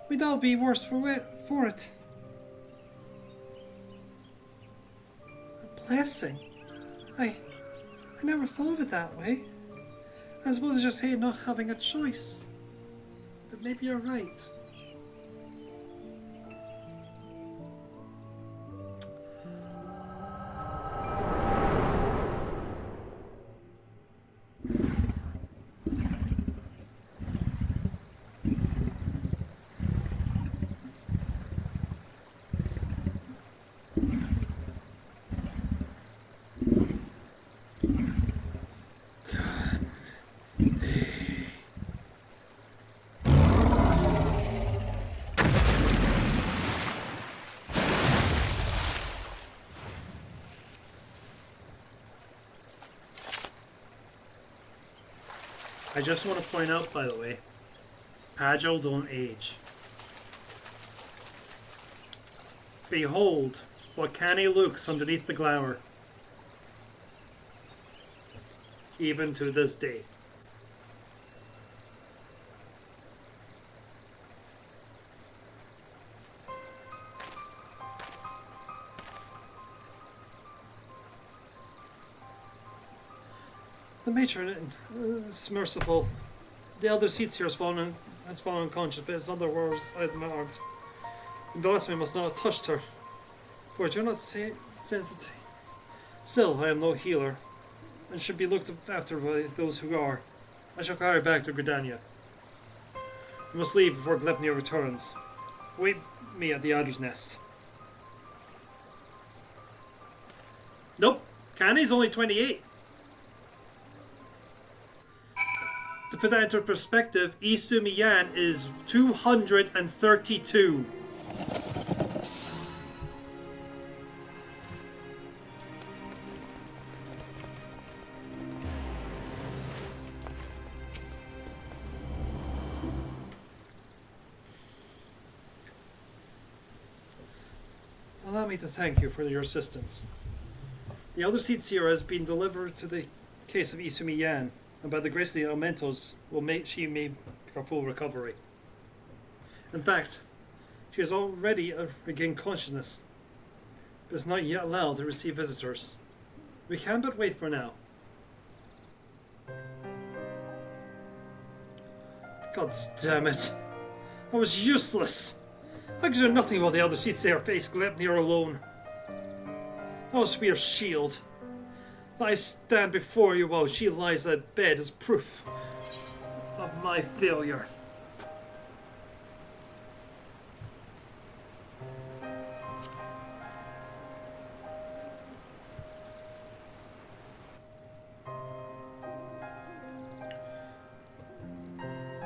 We'd all be worse for it. A blessing? I never thought of it that way. I suppose I just hate not having a choice. But maybe you're right. I just want to point out, by the way, Pagel don't age. Behold what canny looks underneath the glower, even to this day. The matron is merciful. The elder seats here has fallen unconscious, but his other words unarmed. The blasphemy must not have touched her, for I do not say sensitive. Still, I am no healer, and should be looked after by those who are. I shall carry her back to Gridania. We must leave before Glepnir returns. Wait me at the Adder's Nest. Nope. Kanne's only 28. To put that into perspective, Isumi Yan is 232. Allow me to thank you for your assistance. The Elder Seed Seer has been delivered to the case of Isumi Yan, and by the grace of the elementals, she may make a full recovery. In fact, she has already regained consciousness, but is not yet allowed to receive visitors. We can but wait for now. God damn it. I was useless. I could do nothing while the Elder Seed Seer faced Gleipnir alone. I was Spear's shield. I stand before you while she lies at bed as proof of my failure.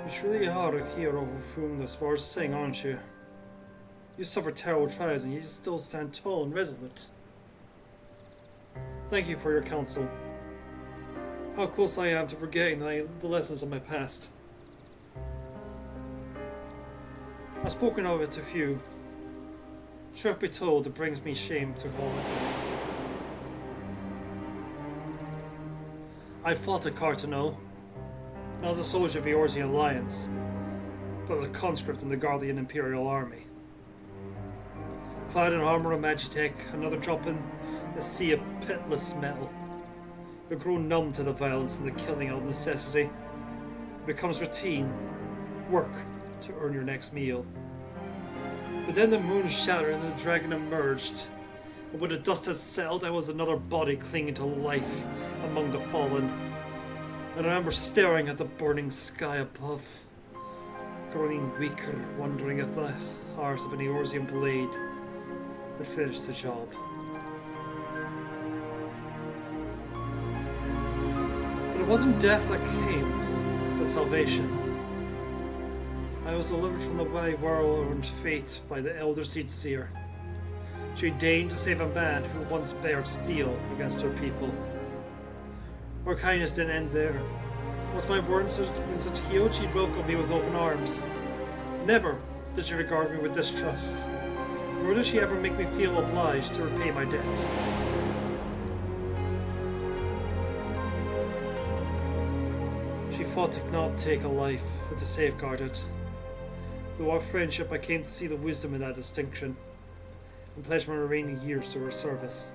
You truly are a hero of whom the spars sing, aren't you? You suffer terrible trials and you still stand tall and resolute. Thank you for your counsel. How close I am to forgetting the lessons of my past. I've spoken of it to few. Truth be told, it brings me shame to call it. I fought at Cartano, not as a soldier of the Eorzean Alliance, but as a conscript in the Guardian Imperial Army. Clad in armor of Magitech, another drop in the sea of pitless metal. You grow numb to the violence and the killing out of necessity. It becomes routine, work to earn your next meal. But then the moon shattered and the dragon emerged. And when the dust had settled, I was another body clinging to life among the fallen. And I remember staring at the burning sky above, growing weaker, wondering if the heart of an Eorzean blade would finish the job. But it wasn't death that came, but salvation. I was delivered from the whirlwind fate by the Elder Seed Seer. She deigned to save a man who once bared steel against her people. Her kindness didn't end there. Was my wounds healed, she'd welcome me with open arms. Never did she regard me with distrust, nor did she ever make me feel obliged to repay my debt. She fought to not take a life, but to safeguard it. Through our friendship, I came to see the wisdom in that distinction, and pledged my remaining years to her service.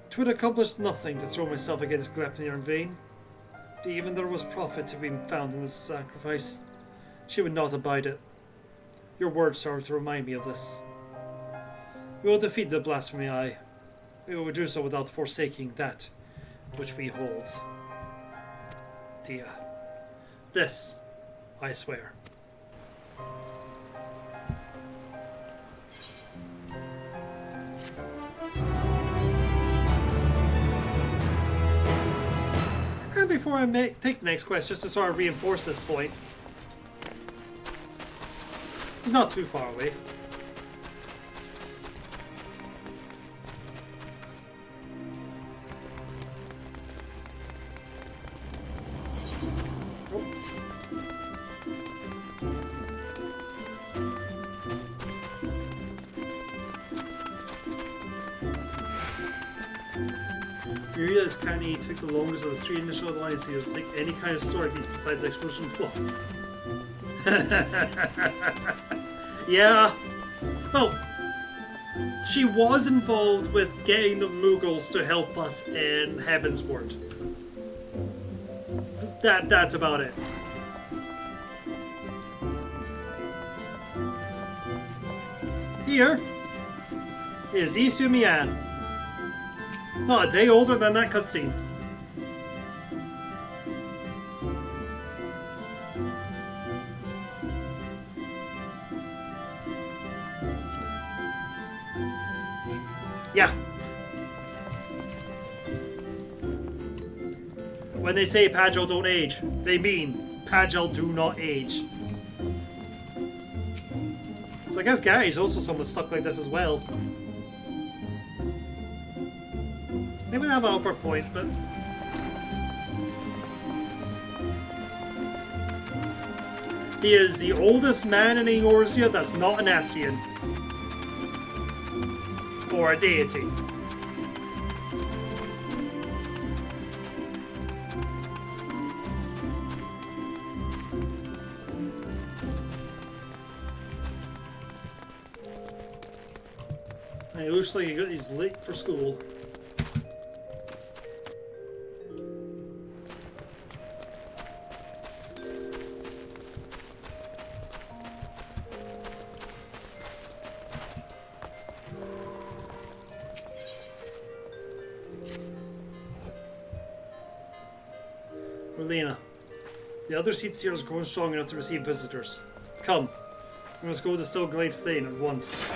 'Twould accomplish nothing to throw myself against Gleipnir in vain. But even there was profit to be found in this sacrifice, she would not abide it. Your words serve to remind me of this. We will defeat the blasphemy eye. We will do so without forsaking that which we hold. Dia. This, I swear. And before I take the next quest, just to sort of reinforce this point, he's not too far away. You realize Kanny took the longest of the three initial alliances to take any kind of story piece besides the explosion plot. Yeah. Well, she was involved with getting the Mughals to help us in Heaven's Word. That's about it. Here is Isumi Yan. Not a day older than that cutscene. Yeah. When they say Pagel don't age, they mean Pagel do not age. So I guess Gary's also somewhat stuck like this as well. Maybe they have an upper point, but... He is the oldest man in Eorzea that's not an Ascian. Or a deity. And it looks like he's late for school. Relena, the other seats here is growing strong enough to receive visitors. Come, we must go to Stillglade Fane at once.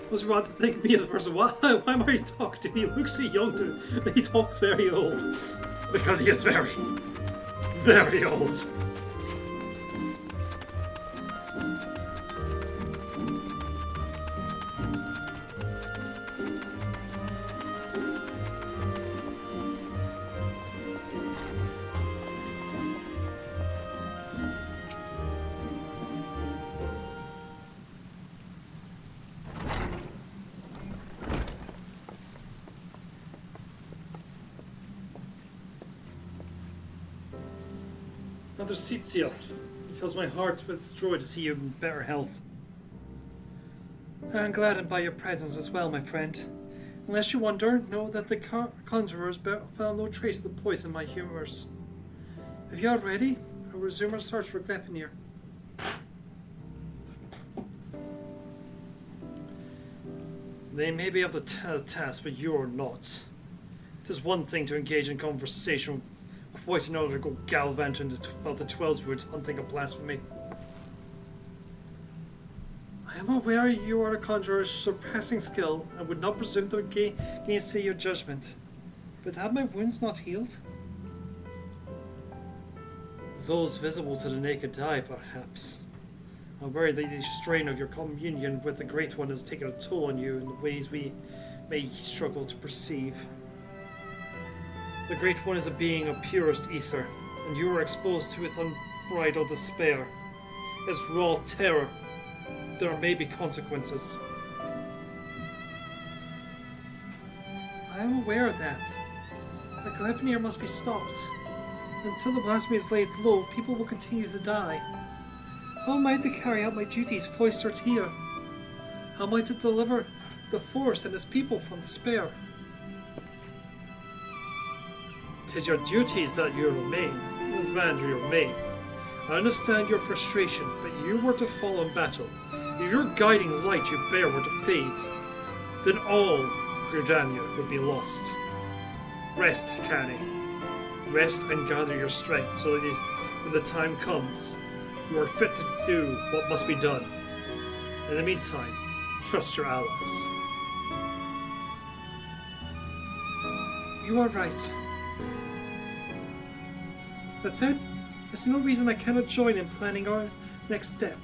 Was about to think of me as the person. Why am I talking to me? He looks so young to he talks very old. Because he is very, very old. Another seat seal. It fills my heart with joy to see you in better health. I'm gladdened by your presence as well, my friend. Unless you wonder, know that the conjurers found no trace of the poison in my humors. If you are ready, I will resume our search for Gleipnir. They may be able to tell a task, but you are not. It is one thing to engage in conversation, quite another to go gallivanting about the 12 woods hunting a blasphemy. I am aware you are a conjurer's surpassing skill and would not presume to gainsay your judgment. But have my wounds not healed? Those visible to the naked eye, perhaps. I'm worried that the strain of your communion with the Great One has taken a toll on you in ways we may struggle to perceive. The Great One is a being of purest ether, and you are exposed to its unbridled despair, its raw terror. There may be consequences. I am aware of that. The Gleipnir must be stopped. Until the blasphemy is laid low, people will continue to die. How am I to carry out my duties cloistered here? How am I to deliver the Forest and its people from despair? 'Tis your duties that you remain. Vander, you remain. I understand your frustration, but you were to fall in battle. If your guiding light you bear were to fade, then all Gridania would be lost. Rest, Kani. Rest and gather your strength so that when the time comes, you are fit to do what must be done. In the meantime, trust your allies. You are right. That said, there's no reason I cannot join in planning our next step.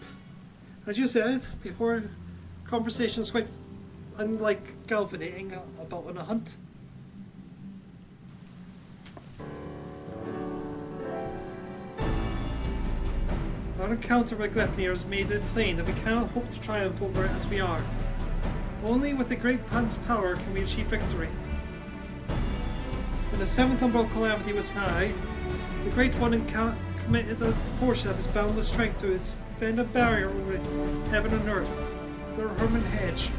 As you said before, conversation is quite unlike galvanating about on a hunt. Our encounter with Gleipnir has made it plain that we cannot hope to triumph over it as we are. Only with the Great One's power can we achieve victory. When the seventh umbral calamity was high, the Great One committed a portion of his boundless strength to defend a barrier over heaven and earth, the Herman Hedge.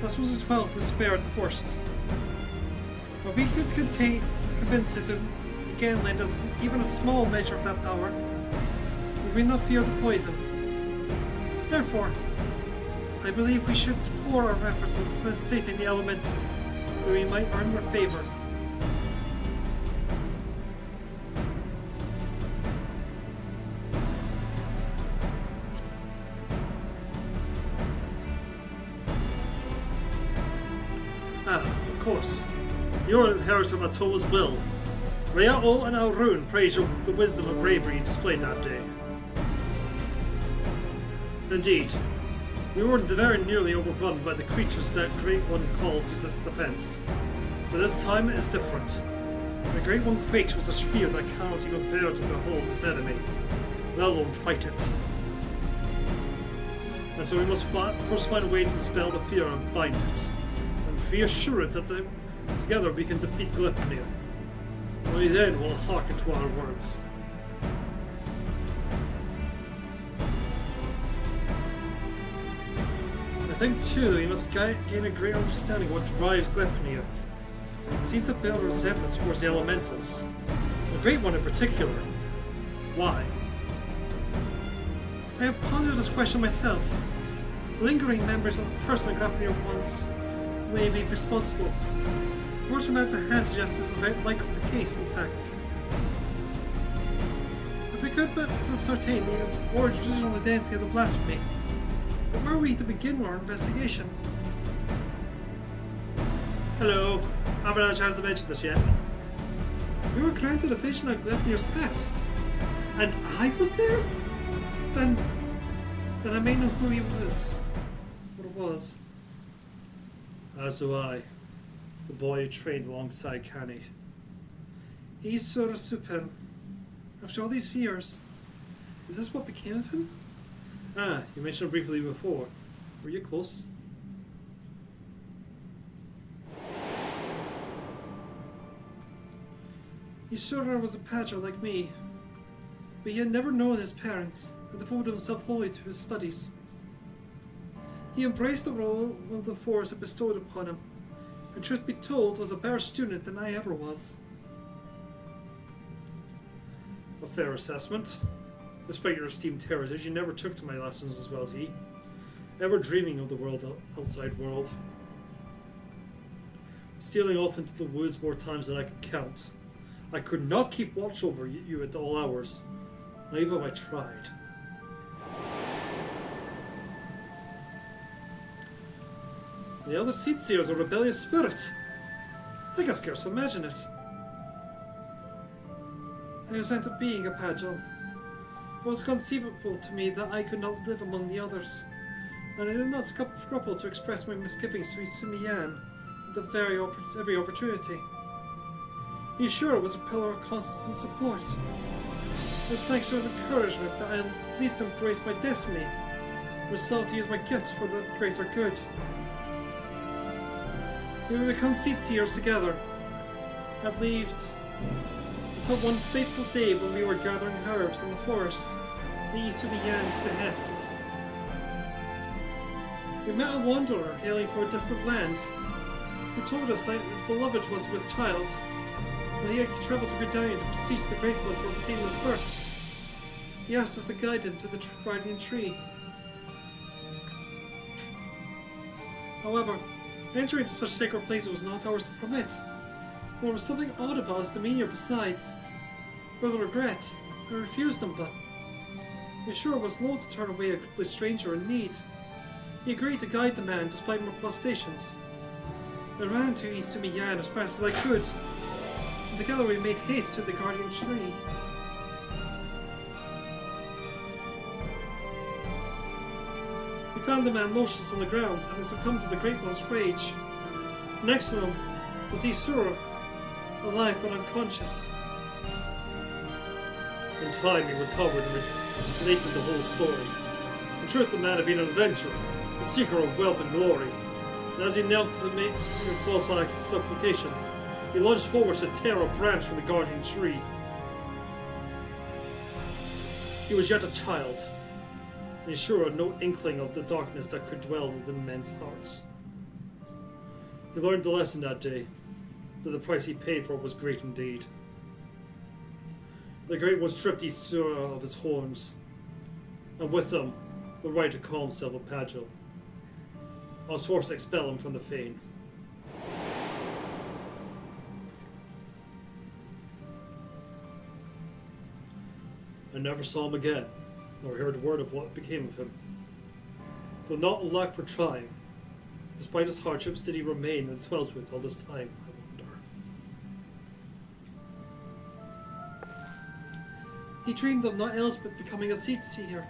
Thus was the 12 who spared the first. But we could convince it to again lend us even a small measure of that power. We will not fear the poison. Therefore, I believe we should pour our efforts on placating the elementals, that we might earn their favor. Ah, of course. You're an inheritor of Atoa's will. Rayao and Alrune praise the wisdom and bravery you displayed that day. Indeed, we were very nearly overrun by the creatures that Great One called to this defense. But this time it is different. The Great One quakes with such fear that cannot even bear to behold his enemy, let alone fight it. And so we must first find a way to dispel the fear and bind it, and reassure it that together we can defeat Glypnir. Only then will it hearken to our words. I think too that we must gain a great understanding of what drives Glypnir. It seems to build a resentment towards the elementals, the Great One in particular. Why? I have pondered this question myself. Lingering members of the person Glypnir once may be responsible. Words from out of hand suggest this is very likely the case, in fact. If we could but ascertain the original identity of the blasphemy, but where are we to begin our investigation? Hello. Haven't had a chance to mention this yet. We were granted a vision of Glypnir's past. And I was there? Then I may know who he was. What it was. As do I. The boy who trained alongside Kani. Isura Supin. After all these years, is this what became of him? Ah, you mentioned it briefly before. Were you close? Isura was a Padger like me, but he had never known his parents and devoted himself wholly to his studies. He embraced the role of the Force had bestowed upon him, and truth be told, was a better student than I ever was. A fair assessment. Despite your esteemed heritage, you never took to my lessons as well as he, ever dreaming of the outside world. Stealing off into the woods more times than I could count. I could not keep watch over you at all hours, not even if I tried. The other Seatseer is a rebellious spirit. I can scarce imagine it. I resented being a Padgel. It was conceivable to me that I could not live among the others, and I did not scruple to express my misgivings to Isumiyan at every opportunity. Ishura was a pillar of constant support. It was thanks to his encouragement that I at least embraced my destiny, resolved to use my gifts for the greater good. We would become Seatseers together, I believed, until one fateful day when we were gathering herbs in the forest, at Isumiyan's behest. We met a wanderer hailing from a distant land, who told us that his beloved was with child, and he had travelled to Gridanian to beseech the Great One for painless birth. He asked us to guide him to the guardian tree. However, entering into such sacred places was not ours to permit. There was something odd about his demeanour besides. Further regret, I refused him, but Yeshua was loath to turn away a goodly stranger in need. He agreed to guide the man despite my protestations. I ran to Isumiyan as fast as I could, and together we made haste to the guardian tree. We found the man motionless on the ground and had succumbed to the Great One's rage. Next to him was Isura, alive but unconscious. In time he recovered and related the whole story. In truth, the man had been an adventurer, a seeker of wealth and glory, and as he knelt to make false-like supplications, he lunged forward to tear a branch from the guardian tree. He was yet a child, and Ishura had no inkling of the darkness that could dwell within men's hearts. He learned the lesson that day, but the price he paid for it was great indeed. The Great One stripped Isura of his horns, and with them, the right to call himself a Padgel. I was forced to expel him from the Fane. I never saw him again, nor heard word of what became of him. Though not a lack for trying, despite his hardships, did he remain in the Twelveswood all this time, I wonder. He dreamed of naught else but becoming a seed seer,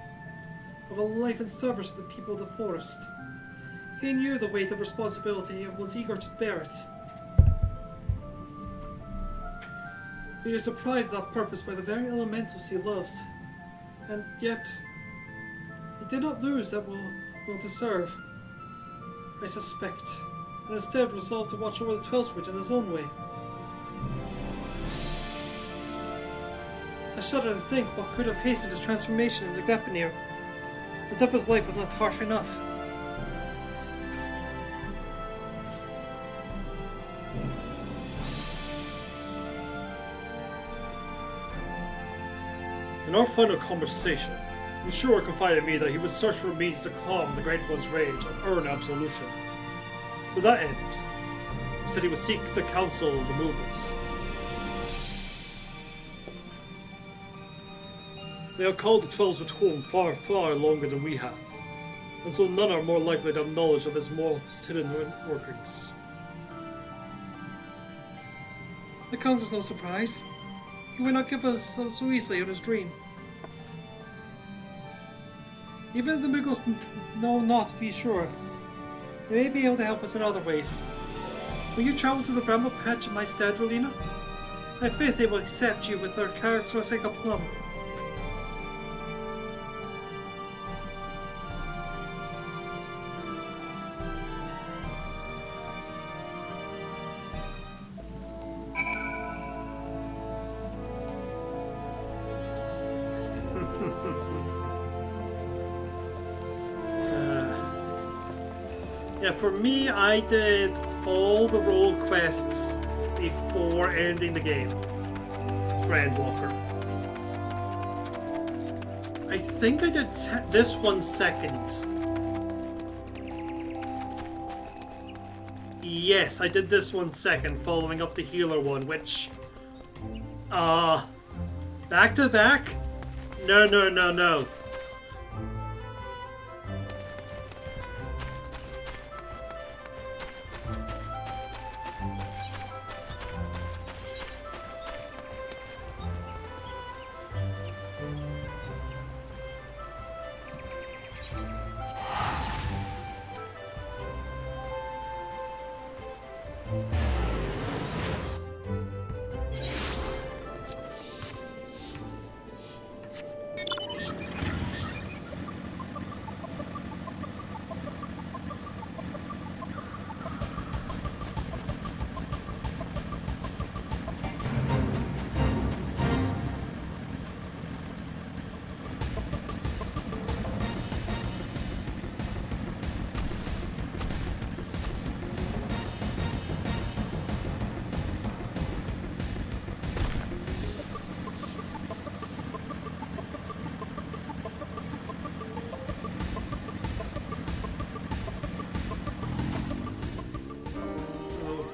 of a life in service to the people of the forest. He knew the weight of responsibility and was eager to bear it. He is deprived of that purpose by the very elementals he loves, and yet he did not lose that will to serve, I suspect, and instead resolved to watch over the Twelveswood in his own way. I shudder to think what could have hastened his transformation into Gleipnir, as if his life was not harsh enough. In our final conversation, Mishura confided me that he would search for means to calm the Great One's rage and earn absolution. To that end, he said he would seek the council of the movers. They have called the Twelveswood home far, far longer than we have, and so none are more likely to have knowledge of his most hidden workings. The council's no surprise. He would not give us so easily on his dream. Even if the Muggles know not to be sure, they may be able to help us in other ways. Will you travel to the bramble patch in my stead, Rolina? I have faith they will accept you with their characteristic aplomb. Yeah, for me, I did all the role quests before ending the game. Friendwalker. I think I did this one second. Yes, I did this one second, following up the healer one, which... back to back? No, no, no, no.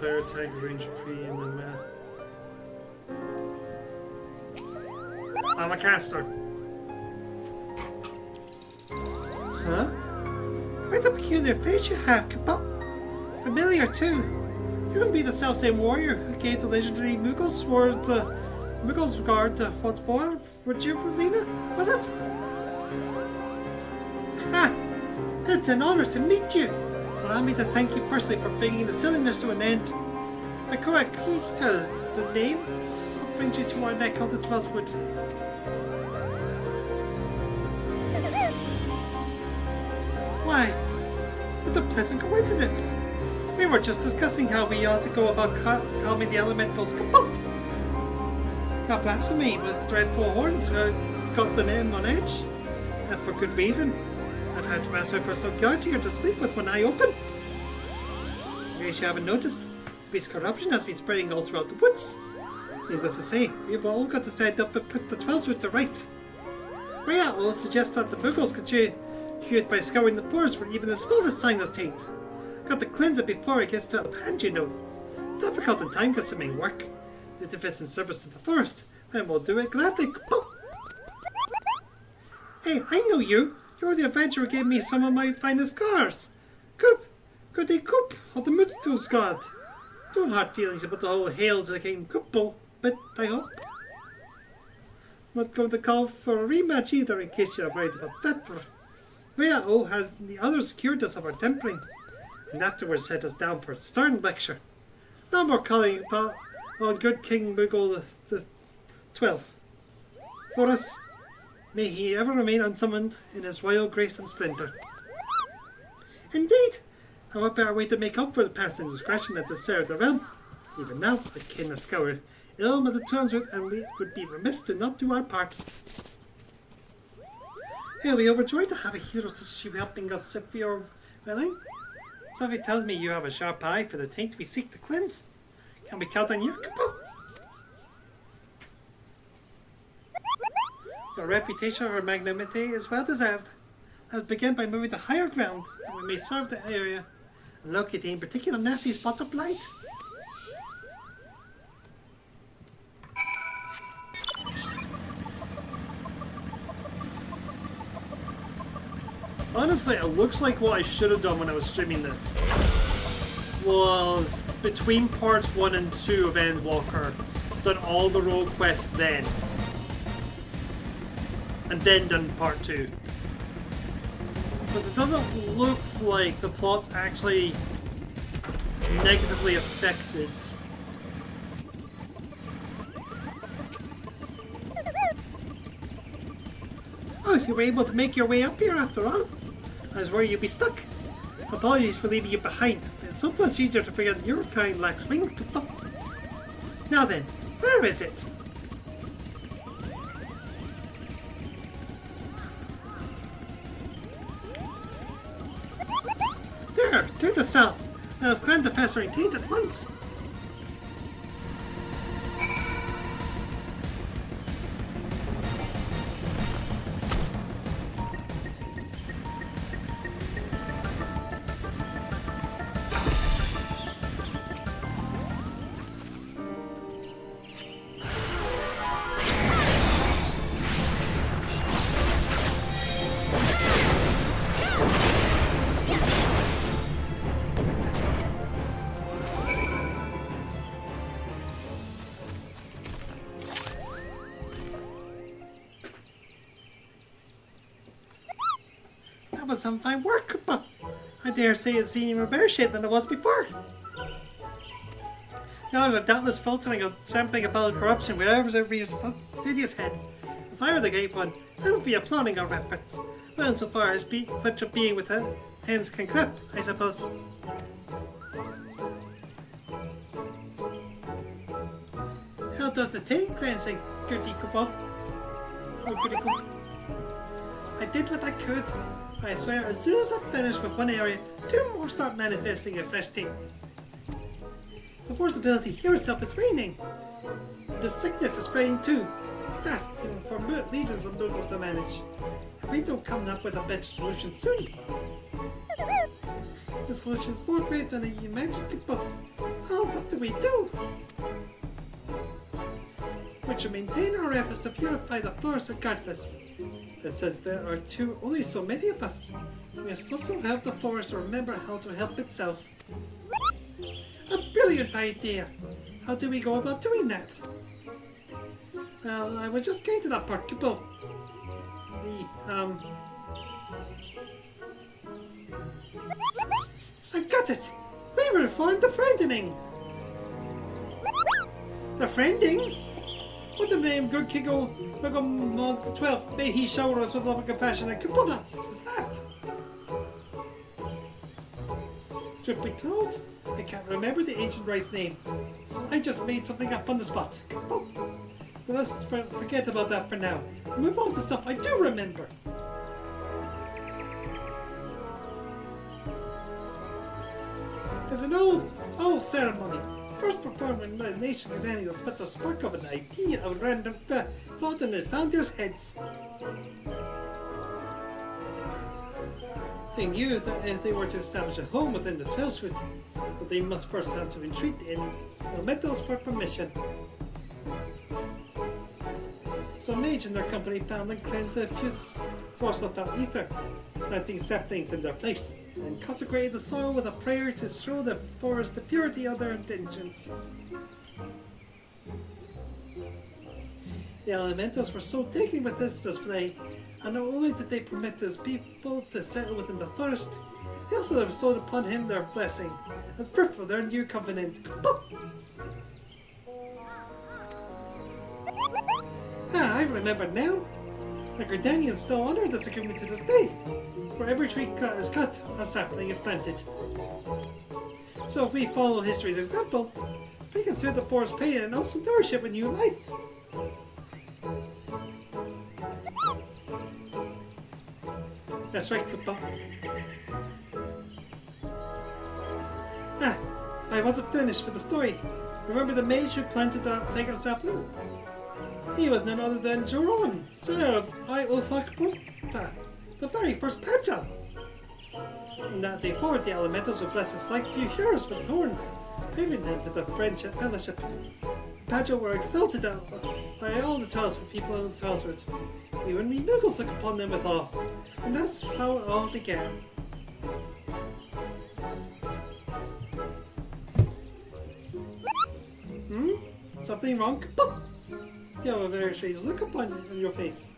Player tag range free in the map. I'm a caster. Huh? Quite a peculiar face you have, but familiar too. You would be the self-same warrior who gave the legendary Muggles guard the what's for? Would you, Rolina? Was it? Ah, it's an honor to meet you. Allow me to thank you personally for bringing the silliness to an end. The Koakika is the name. What brings you to our neck of the Twelveswood? Why? What a pleasant coincidence. We were just discussing how we ought to go about calming the elementals. Kapop! That blasphemy with dreadful horns got the name on edge. And for good reason. I've had to ask my personal guard here to sleep with one eye open. In case you haven't noticed, beast corruption has been spreading all throughout the woods. Needless to say, we've all got to stand up and put the Twelveswood to right. Rhea will suggest that the Muggles contribute by scouring the forest for even the smallest sign of taint. Got to cleanse it before it gets to the hand, you know. Difficult and time-consuming work. If it's in service to the forest, then we'll do it gladly. Oh. Hey, I know you. You're the adventurer who gave me some of my finest scars. Coop, goody Coop of the Mutatu's god. No hard feelings about the whole hail to the King Koopo, but I hope. Not going to call for a rematch either, in case you're worried about that. Rhea has the others cured us of our tempering, and afterwards set us down for a stern lecture. No more calling on good King Moogle the 12th. For us, may he ever remain unsummoned in his royal grace and splendour. Indeed, and what better way to make up for the past indiscretion than to serve the realm? Even now, the king of Scour, ill with the Tunsworth, and we would be remiss to not do our part. Hey, we overjoyed to have a hero such as you helping us if we are willing. Something tells me you have a sharp eye for the taint we seek to cleanse. Can we count on you? Your reputation for magnanimity is well deserved. Let's begin by moving to higher ground, and we may serve the area and locating particular nasty spots of light. Honestly, it looks like what I should have done when I was streaming this was between parts 1 and 2 of Endwalker, done all the role quests then, and then done part 2. Because it doesn't look like the plot's actually negatively affected. Oh, you were able to make your way up here after all. I was worried you'd be stuck. Apologies for leaving you behind. It's so much easier to forget that your kind lacks wings. Now then, where is it? There, to the south. Now let's climb the festering taint at once. That was some fine work, but I dare say it's seen even better shape than it was before. Now there's a doubtless filtering of trampling about corruption wherever every hideous head. If I were the great one, I would be applauding our efforts. Well, insofar as such a being with hands can clap, I suppose. How does the taint cleansing, goody Koopa? Oh, goody Koop. I did what I could. I swear, as soon as I finish with one area, 2 more start manifesting a fresh taint. The force ability here itself is waning. The sickness is spreading too. Fast, even for legions of noodles to manage. If we don't come up with a better solution soon. The solution is more great than I imagined, but oh, what do we do? We should maintain our efforts to purify the forest regardless. It says there are only so many of us. We must also help the forest remember how to help itself. A brilliant idea! How do we go about doing that? Well, I was just getting to that part, Koopa. I got it! We will find the friendening! The friending? What the name, good Kigo Muggle the 12th, may he shower us with love and compassion and Koopa nuts, is that? Truth be told, I can't remember the ancient rites name, so I just made something up on the spot. But let's forget about that for now, and move on to stuff I do remember. There's an old ceremony. First performed in the nation of Daniels, but the spark of an idea of random thought in his founders' heads. They knew that if they were to establish a home within the 12th Street, that they must first have to entreat the elementals for permission. So a mage and their company found and cleansed the fused source of that ether, planting saplings in their place, and consecrated the soil with a prayer to show the forest the purity of their intentions. The elementals were so taken with this display, and not only did they permit these people to settle within the forest, they also bestowed upon him their blessing, as proof of their new covenant. Ah, I remember now. The Gardanians still honor this agreement to this day. For every tree is cut, a sapling is planted. So if we follow history's example, we can soothe the forest pain and also nourish it with new life. That's right, Koopa. Ah, I wasn't finished with the story. Remember the mage who planted that sacred sapling? He was none other than Joron, son of FF14, the very first Pacha. From that day forward, the elementals would bless his like few heroes with horns, paving them with their friendship and fellowship. Pacha were exalted by all the Talisman people of the Talisman. Even we Muggles look upon them with awe, and that's how it all began. Something wrong? You have a very strange look upon your face.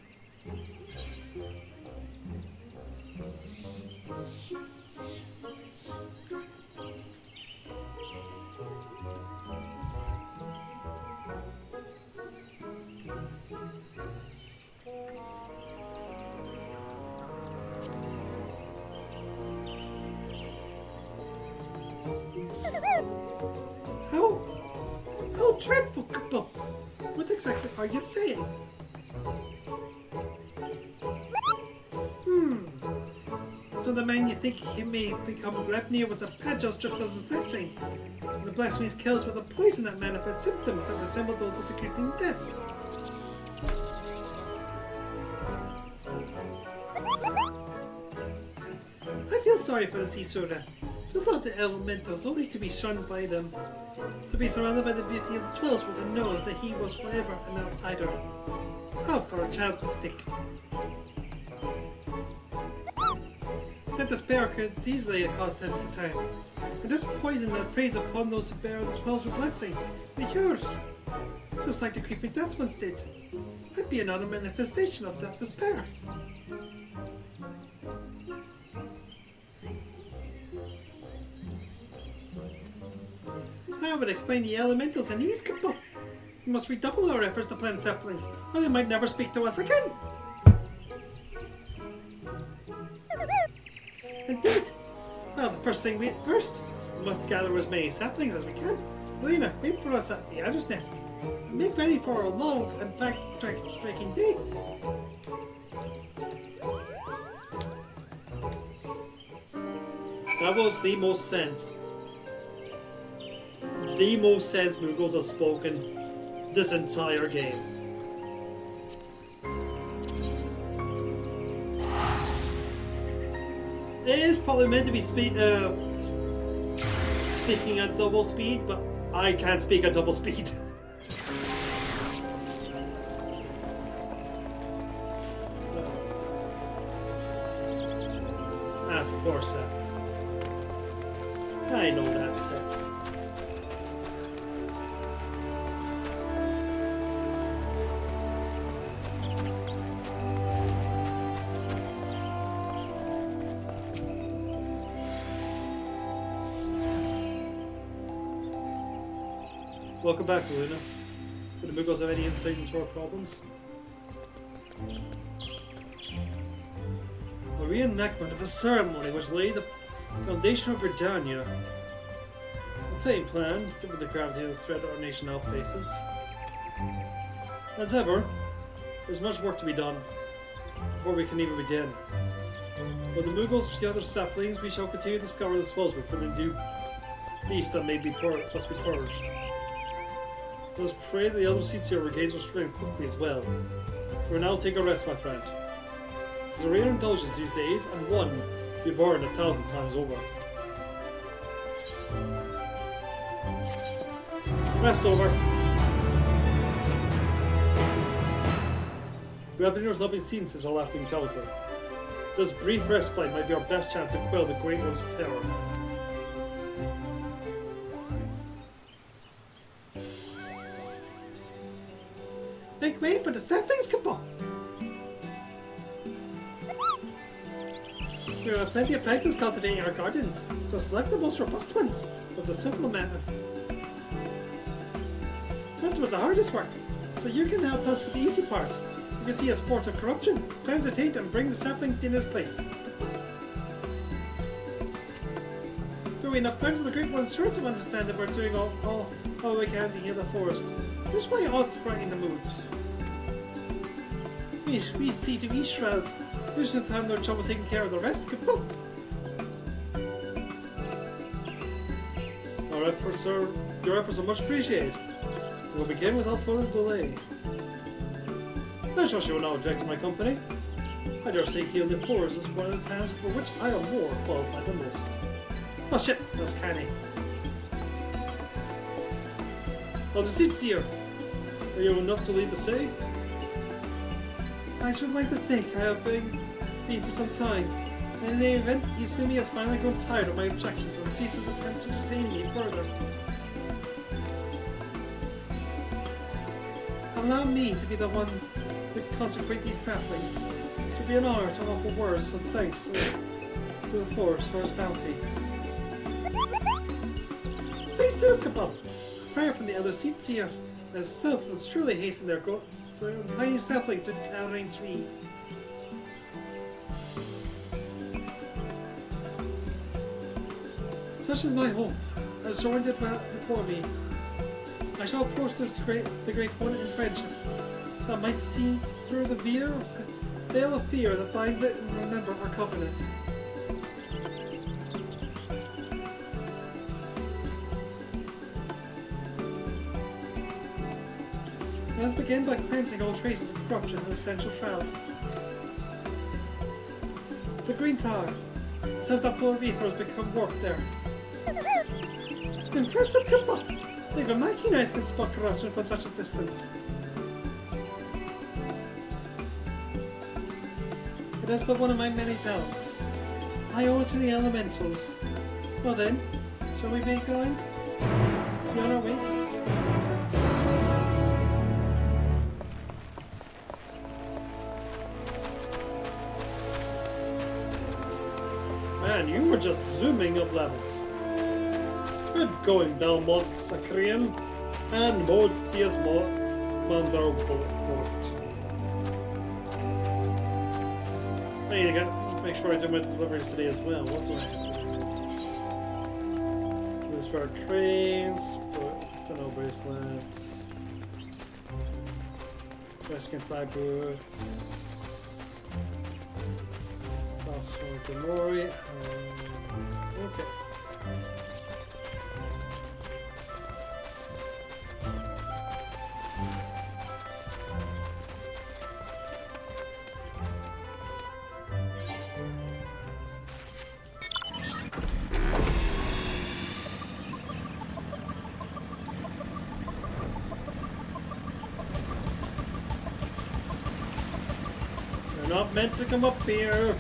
How dreadful, Koopa! What exactly are you saying? So the man you think he may become Glepnir was a Pacha stripped of his blessing. And the blasphemous kills were the poison that manifests symptoms that resemble those of the creeping death. I feel sorry for the Sisura. Who thought the elementals only to be shunned by them, to be surrounded by the beauty of the Twelves, but to know that he was forever an outsider. How for a child's mistake. That despair could easily have caused him to turn, and this poison that preys upon those who bear the Twelves with blessing be yours, just like the creeping death ones did. I'd be another manifestation of that despair. I would explain the elementals and these Koopa. We must redouble our efforts to plant saplings, or they might never speak to us again. Indeed. Well, the first, we must gather as many saplings as we can. Lena, wait for us at the Adder's Nest, and make ready for a long and back-breaking day. That was the most sense. The most sense Muggles have spoken this entire game. It is probably meant to be speaking at double speed, but I can't speak at double speed. That's the poor set. I know that set. Welcome back, Luna. Do the Muggles have any insight into our problems? A reenactment of the ceremony which laid the foundation of Britannia. A fame plan, given the gravity of the threat our nation now faces. As ever, there's much work to be done before we can even begin. When the Muggles gather saplings, we shall continue to discover the Twelves for the new beast that must be purged. Let us pray that the elder seats here regains their strength quickly as well. For now, take a rest, my friend. It's a rare indulgence these days, and one You've earned 1,000 times over. Rest over. Rebellion has not been seen since our last encounter. This brief respite might be our best chance to quell the Great One's terror. Make way for the saplings, come on! We have plenty of practice cultivating our gardens, so select the most robust ones. It was a simple matter. That was the hardest work, so you can help us with the easy part. You can see a sport of corruption, cleanse the taint, and bring the sapling in its place. Though enough times the Great One's sure to understand that we're doing all we can to heal the forest. Which way ought to brighten the mood. We see to each shroud. We shouldn't have no trouble taking care of the rest. Your efforts are much appreciated. We'll begin without further delay. I'm sure she will not object to my company. I dare say healing the forest is one of the tasks for which I am more qualified than most. Oh shit, that's canny. Well, the seat's here. Are you enough to lead the city? I should like to think I have been for some time. In any event, Izumi has finally grown tired of my objections and ceased his attempts to detain me further. Allow me to be the one to consecrate these saplings. It would be an honor to offer words of thanks to the forest for its bounty. Please do, Kabal. A prayer from the elder seats here. As self will surely hasten their growth from a tiny sapling to a towering tree. Such is my hope, as surrendered before me. I shall approach the Great One in friendship, that might see through the veil of fear that binds it and remember our covenant. Let us begin by cleansing all traces of corruption and essential shrouds. The Green Tower. Since that floor of ether has become warped there. Impressive, Kumba! Even my keen eyes can spot corruption from such a distance. It is but one of my many talents. I owe it to the elementals. Well then, shall we be going? You on our way? Man, you were just zooming up levels. Good going, Belmont Sacrian and Modius Mandarobot. I need to make sure I do my deliveries today as well. What do I have to do? Use for our trains, spinal bracelets, rescue thigh boots, Gamori, okay. You're not meant to come up here.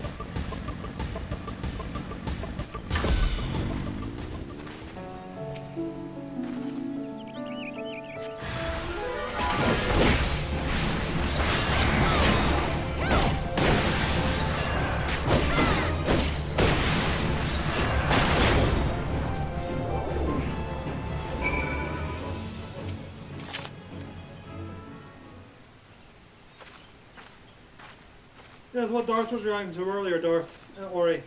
That's what Darth was reacting to earlier, Ori.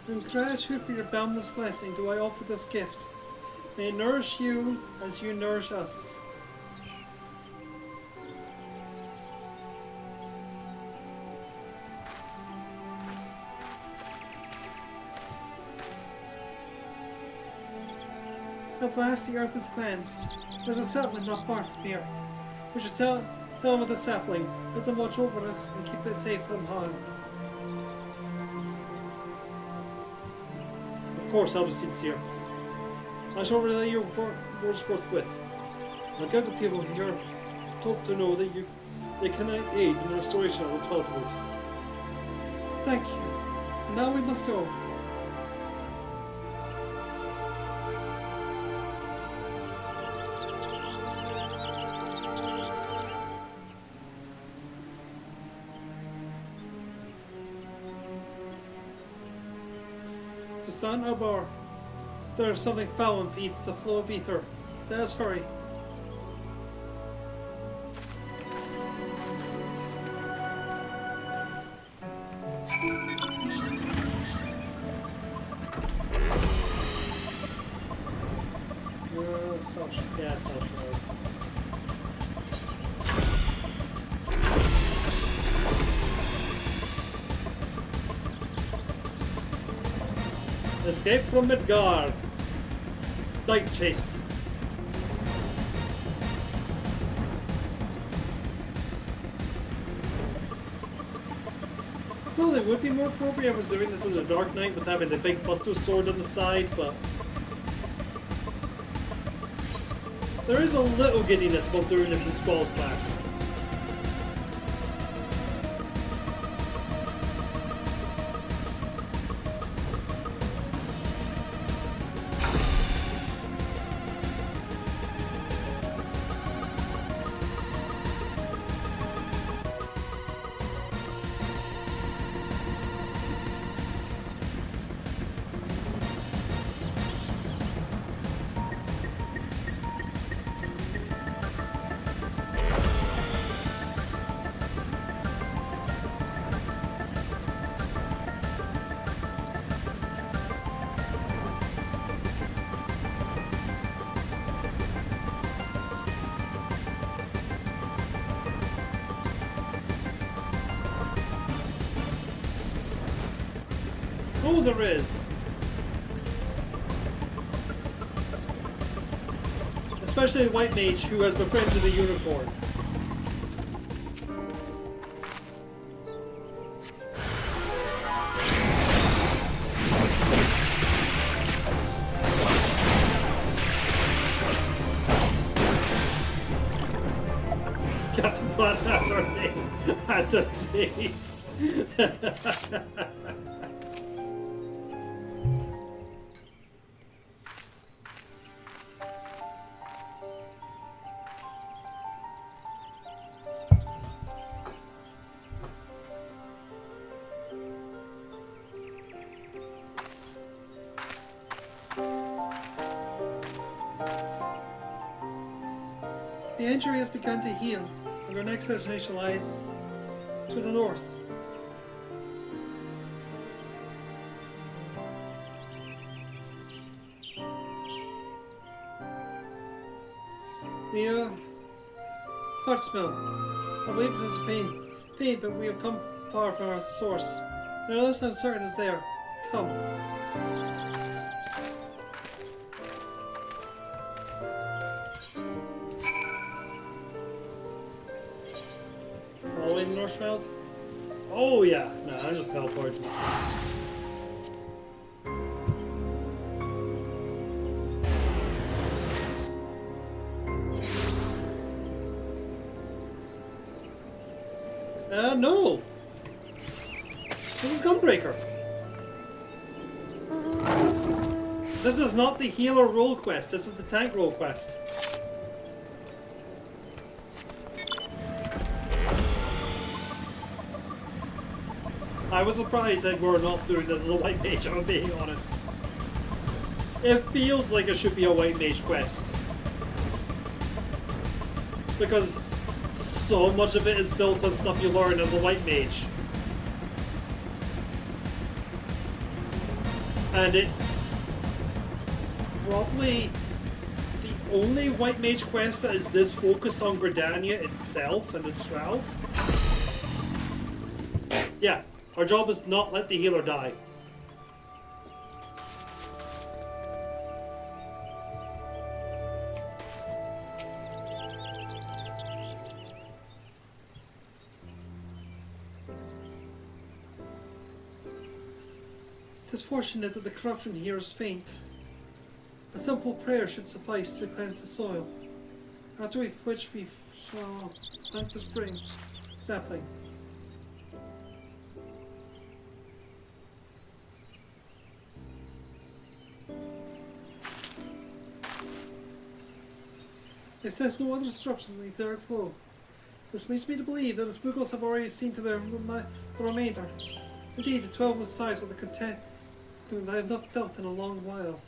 In gratitude for your boundless blessing, do I offer this gift. May it nourish you as you nourish us. At last the earth is cleansed. There's a settlement not far from here. We should tell them with the sapling. Let them watch over us and keep it safe from harm. Of course, I'll be sincere. I shall relay your words forthwith. I'll give the people here hope to know that they can aid in the restoration of the 12th Wood. Thank you. And now we must go. To San Arbor, there is something foul impedes the flow of ether. Let us hurry. Escape from Midgard. Night chase. Well, it would be more appropriate if I was doing this as a Dark Knight with having the big Buster sword on the side, but there is a little giddiness about doing this in Squall's class. Oh, there is. Especially the White Mage who has befriended the unicorn. Captain Blood has our name at the date. The injury has begun to heal, and our next destination lies to the north. The heart smell. I believe this is pain, but we have come far from our source. No less uncertain is there. Come. Following Northfield? Oh yeah, no, I'm just teleporting. No! This is Gunbreaker. This is not the healer role quest, this is the tank role quest. I was surprised that we're not doing this as a White Mage, if I'm being honest. It feels like it should be a White Mage quest. Because so much of it is built on stuff you learn as a White Mage. And it's probably the only White Mage quest that is this focused on Gridania itself and its shroud. Yeah, our job is to not let the healer die. It is fortunate that the corruption here is faint. A simple prayer should suffice to cleanse the soil, after which we shall plant the spring sapling. It says no other disruptions in the etheric flow, which leads me to believe that the Muggles have already seen to the remainder. Indeed, the 12 was size of the content that I have not felt in a long while.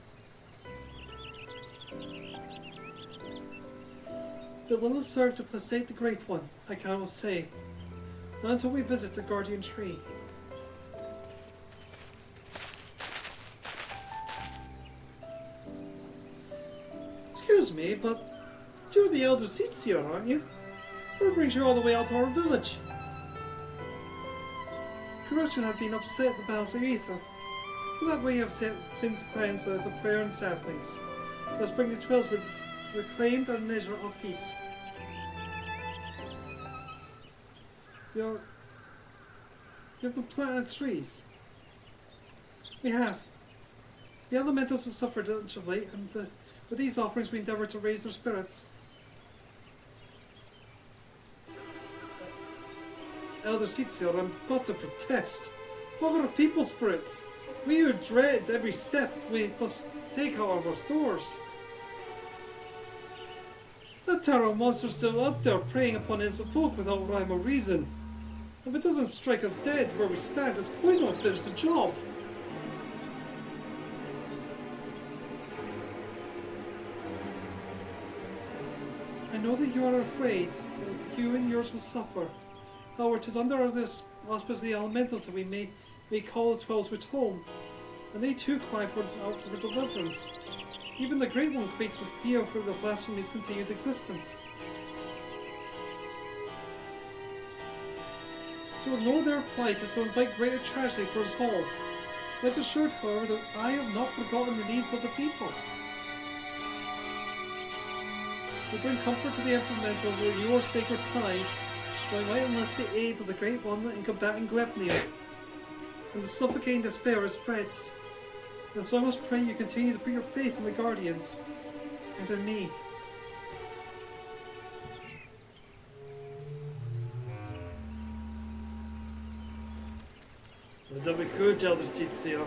But will it serve to placate the Great One? I cannot say. Not until we visit the Guardian Tree. Excuse me, but you're the Elder Seatseer, aren't you? What brings you all the way out to our village? Corruption has been upset the balance of ether. But that we have since cleansed the prayer and saplings. Thus bring the 12 reclaimed and measure of peace. You've been planting trees. We have. The elementals have suffered much of late, and with these offerings we endeavour to raise their spirits. Elder Seatseer, I'm about to protest. What are the people's spirits? We who dread every step we must take out of our doors. That terrible monster's still out there preying upon innocent folk without rhyme or reason. If it doesn't strike us dead where we stand, its poison will finish the job. I know that you are afraid that you and yours will suffer. However, it is under this auspice of the elementals that we may call the 12 with home, and they too cry for deliverance. Even the Great One quakes with fear for the blasphemy's continued existence. To ignore their plight is to invite greater tragedy for us all. Rest assured, however, that I have not forgotten the needs of the people. We bring comfort to the elementals with your sacred ties, but I might enlist the aid of the Great One in combating Glepnir, and the suffocating despair spreads. And so I must pray you continue to put your faith in the Guardians, and in me. That we could, Elder Seatseer.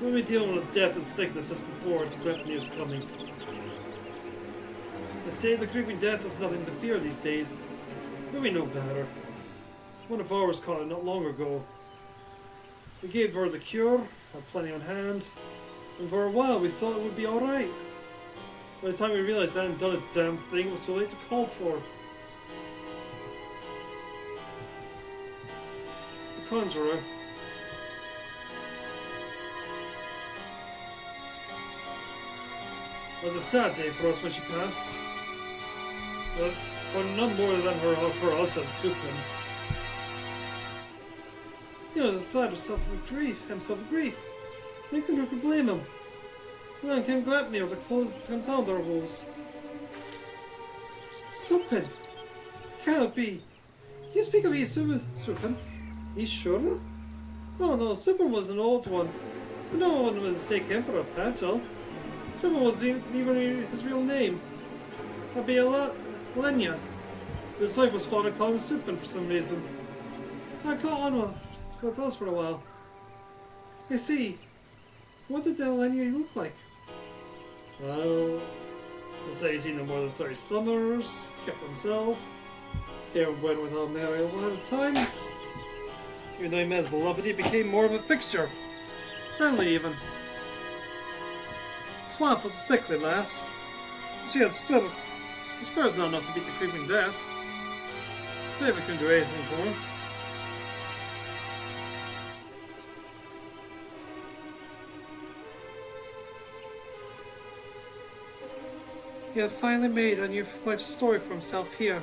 When we deal with death and sickness as before, the Glepnir's coming. They say the creeping death has nothing to fear these days, but we know better. One of ours caught it not long ago. We gave her the cure, had plenty on hand, and for a while we thought it would be alright. By the time we realized I hadn't done a damn thing, it was too late to call for her. The Conjurer. It was a sad day for us when she passed. But for none more than her husband, Supin. He was a side of himself of grief. I couldn't blame him. And then came Glepnir to compound our woes. Supin? It cannot be. You speak of Supin? Are you sure? Oh no, Supin was an old one. But no one would mistake him for a Patel. Supin was even his real name. That'd be Alenia. His wife was fond of calling him Supin for some reason. I caught on with us for a while. You see, what did Alenia look like? Well, I'd say he's seen no more than 30 summers, kept himself, came and went with Mary a lot of times. Even though he met his beloved, he became more of a fixture. Friendly even. Swamp was a sickly lass. She had spirit. The spirit's not enough to beat the creeping death. David couldn't do anything for her. He had finally made a new life story for himself here.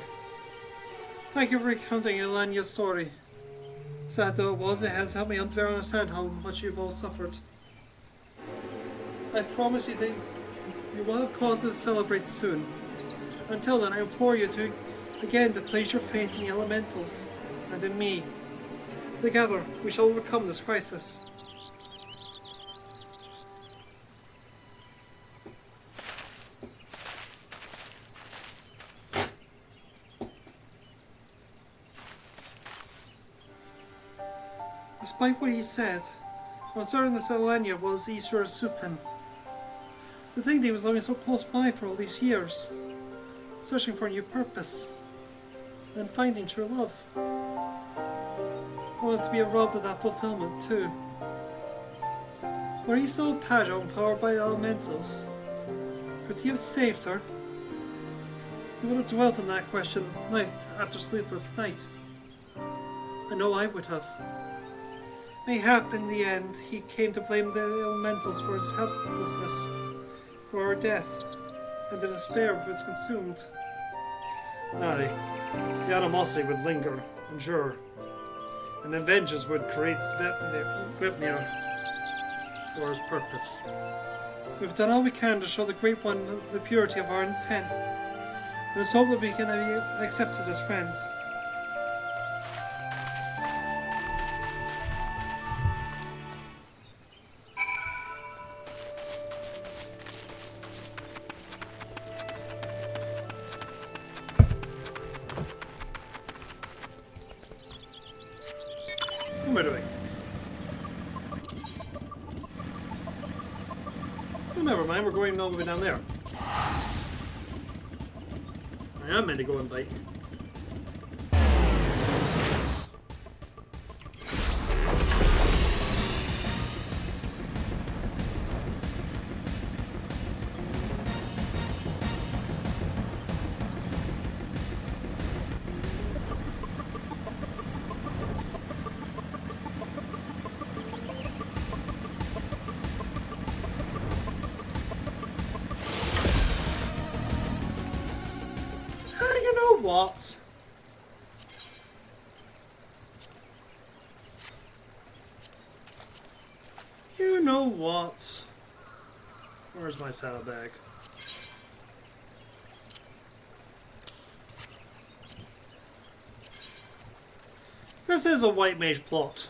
Thank you for recounting Elenia's story. Sad though it was, it has helped me better understand how much you've all suffered. I promise you that you will have cause to celebrate soon. Until then, I implore you to place your faith in the elementals and in me. Together, we shall overcome this crisis. Despite what he said, I was certain that Selenia was Isra Supin. To think that he was living so close by for all these years, searching for a new purpose, and finding true love. I wanted to be robbed of that fulfillment too. Were he so Pajo empowered by the elementals, could he have saved her? He would have dwelt on that question night after sleepless night. I know I would have. Mayhap in the end he came to blame the elementals for his helplessness, for her death, and the despair was consumed. Aye, the animosity would linger, I'm sure, and then vengeance would create Gripnir for his purpose. We've done all we can to show the Great One the purity of our intent, and let's hope that we can be accepted as friends. What am I doing? Oh, never mind, we're going all the way down there. I am meant to go and bite. You know what? You know what? Where's my saddlebag? This is a white mage plot.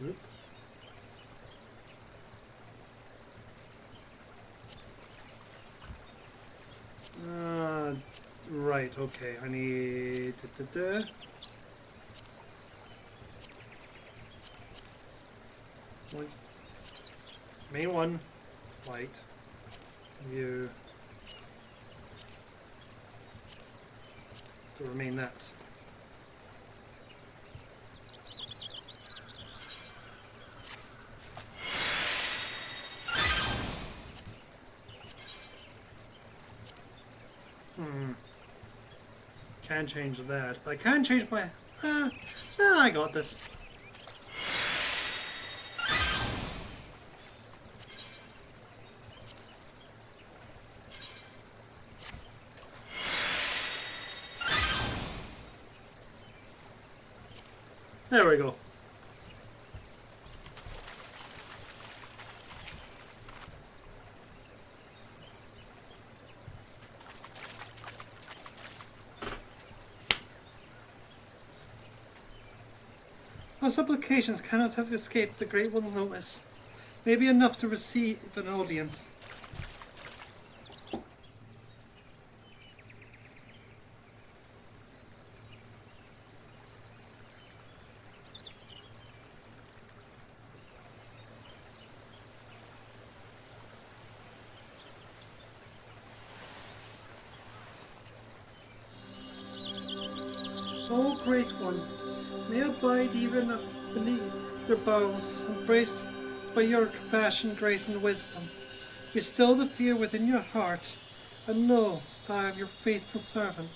Oop. Right, okay, I need... One. Main one, white. You... to remain that. Can change that, but I can change my... no, I got this. There we go. Our supplications cannot have escaped the Great One's notice. Maybe enough to receive an audience. O Great One, may abide even beneath your bowels, embraced by your compassion, grace, and wisdom. Bestow the fear within your heart, and know that I am your faithful servant.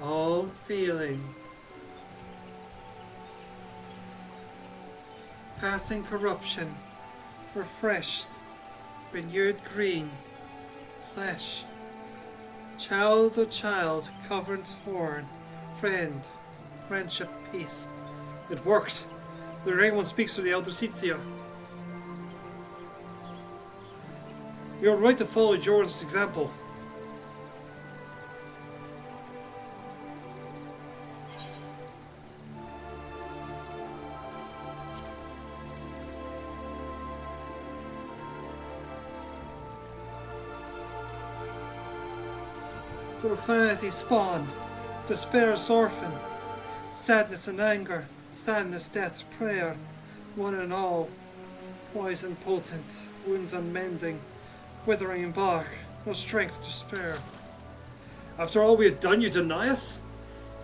all feeling. Passing corruption, refreshed, renewed green, flesh. Child o' child, covered horn, friend, friendship, peace. It worked. The Ring One speaks for the Elder Sitsia. You're right to follow Jordan's example. Profanity spawn, despair's orphan, sadness and anger, sadness, death's prayer, one and all, poison potent, wounds unmending, withering bark, no strength to spare. After all we have done, you deny us?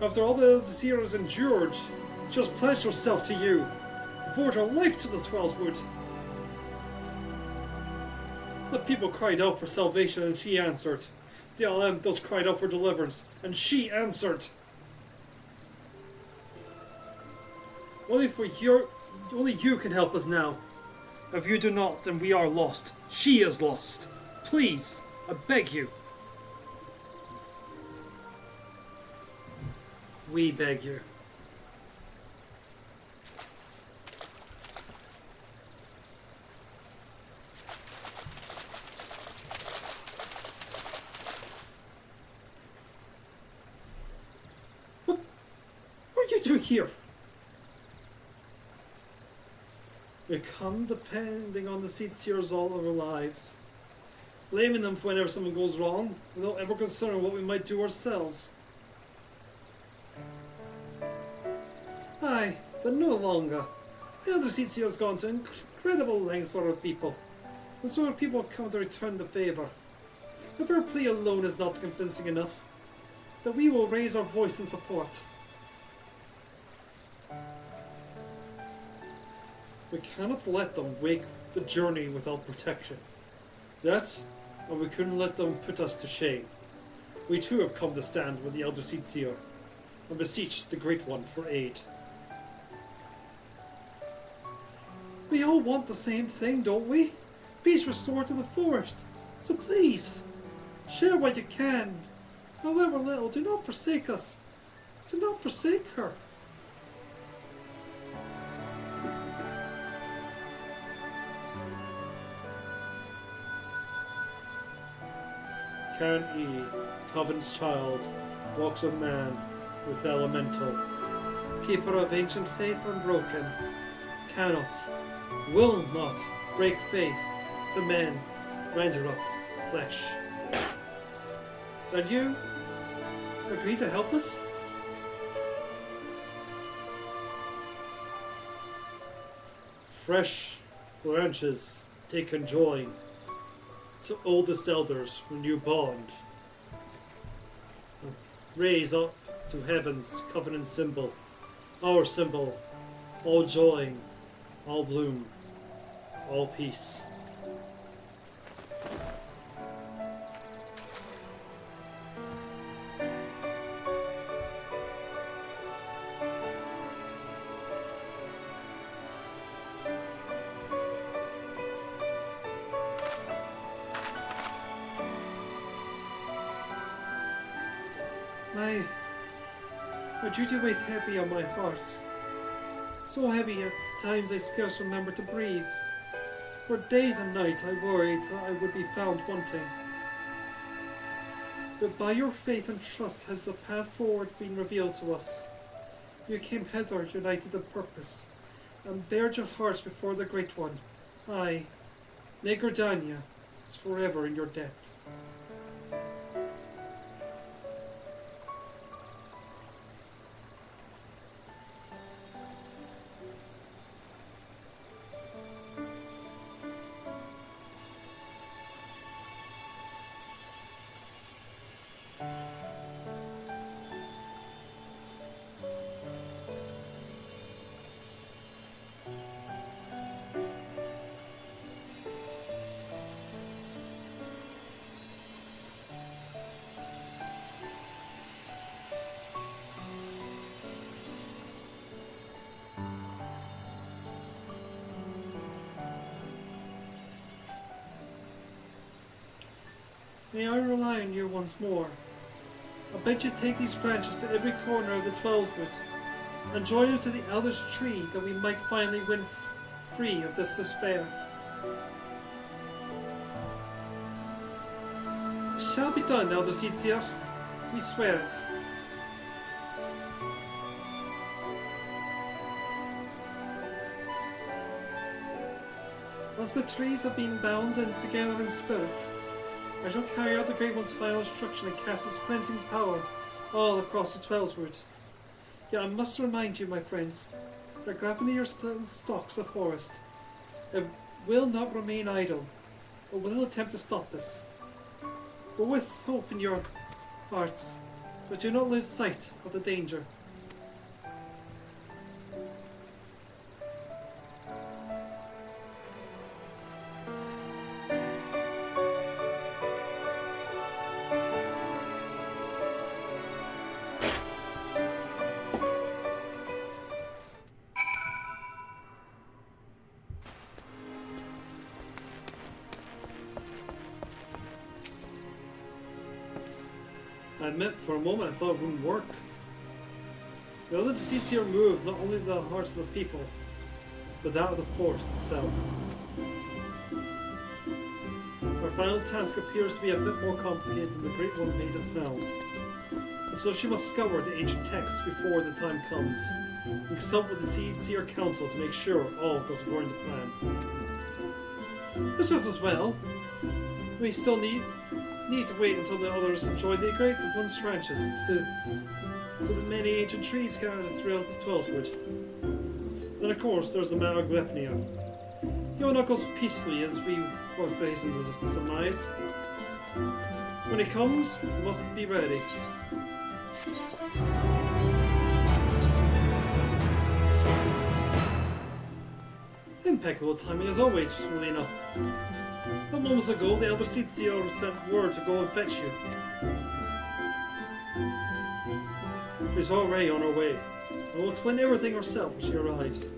After all the Zero has endured, just pledged herself to you, devote her life to the Thrallswood. The people cried out for salvation and she answered. The Elementals cried out for deliverance, and she answered. Only you can help us now. If you do not, then we are lost. She is lost. Please, I beg you. We beg you. What are you doing here? We come depending on the Seedseers all of our lives, blaming them whenever something goes wrong, without ever considering what we might do ourselves. Aye, but no longer. The Elder Seedseer has gone to incredible lengths for our people, and so our people have come to return the favour. If our plea alone is not convincing enough, then we will raise our voice in support. We cannot let them wake the journey without protection. That, and we couldn't let them put us to shame. We too have come to stand with the Elder Seedseer and beseech the Great One for aid. We all want the same thing, don't we? Peace restored to the forest. So please, share what you can. However little, do not forsake us. Do not forsake her. Karen E., Coven's child, walks with man, with elemental. Keeper of ancient faith unbroken, cannot, will not break faith to men, render up flesh. Then you agree to help us? Fresh branches take and join. To oldest elders renew bond. Raise up to heaven's covenant symbol, our symbol, all joy, all bloom, all peace. My duty weighed heavy on my heart. So heavy at times I scarce remember to breathe. For days and nights I worried that I would be found wanting. But by your faith and trust has the path forward been revealed to us. You came hither united in purpose, and bared your hearts before the Great One. I, Negordania, is forever in your debt. May I rely on you once more? I beg you take these branches to every corner of the 12 wood and join them to the eldest tree that we might finally win free of this despair. It shall be done, Elder Seedseer. We swear it. Once the trees have been bound and together in spirit, I shall carry out the Great One's final instruction and cast its cleansing power all across the Twelswood. Yet I must remind you, my friends, that Glavnir still stalks the forest. It will not remain idle, but will attempt to stop us. But with hope in your hearts, but do not lose sight of the danger. I admit, for a moment I thought it wouldn't work. The other deceits here moved not only the hearts of the people, but that of the forest itself. Our final task appears to be a bit more complicated than the Great One made it sound. And so she must scour the ancient texts before the time comes, and consult with the Seer Council to make sure all goes according to plan. It's just as well. We still need to wait until the others have joined the Great One's branches to the many ancient trees scattered throughout the Twelswood. Then of course there's the matter of Glepnia. He will not go so peacefully as we both face into his demise. When he comes, we must be ready. Impeccable timing as always, Relina. But moments ago, the Elder Seedseer sent word to go and fetch you. She's already on her way, and will explain everything herself when she arrives.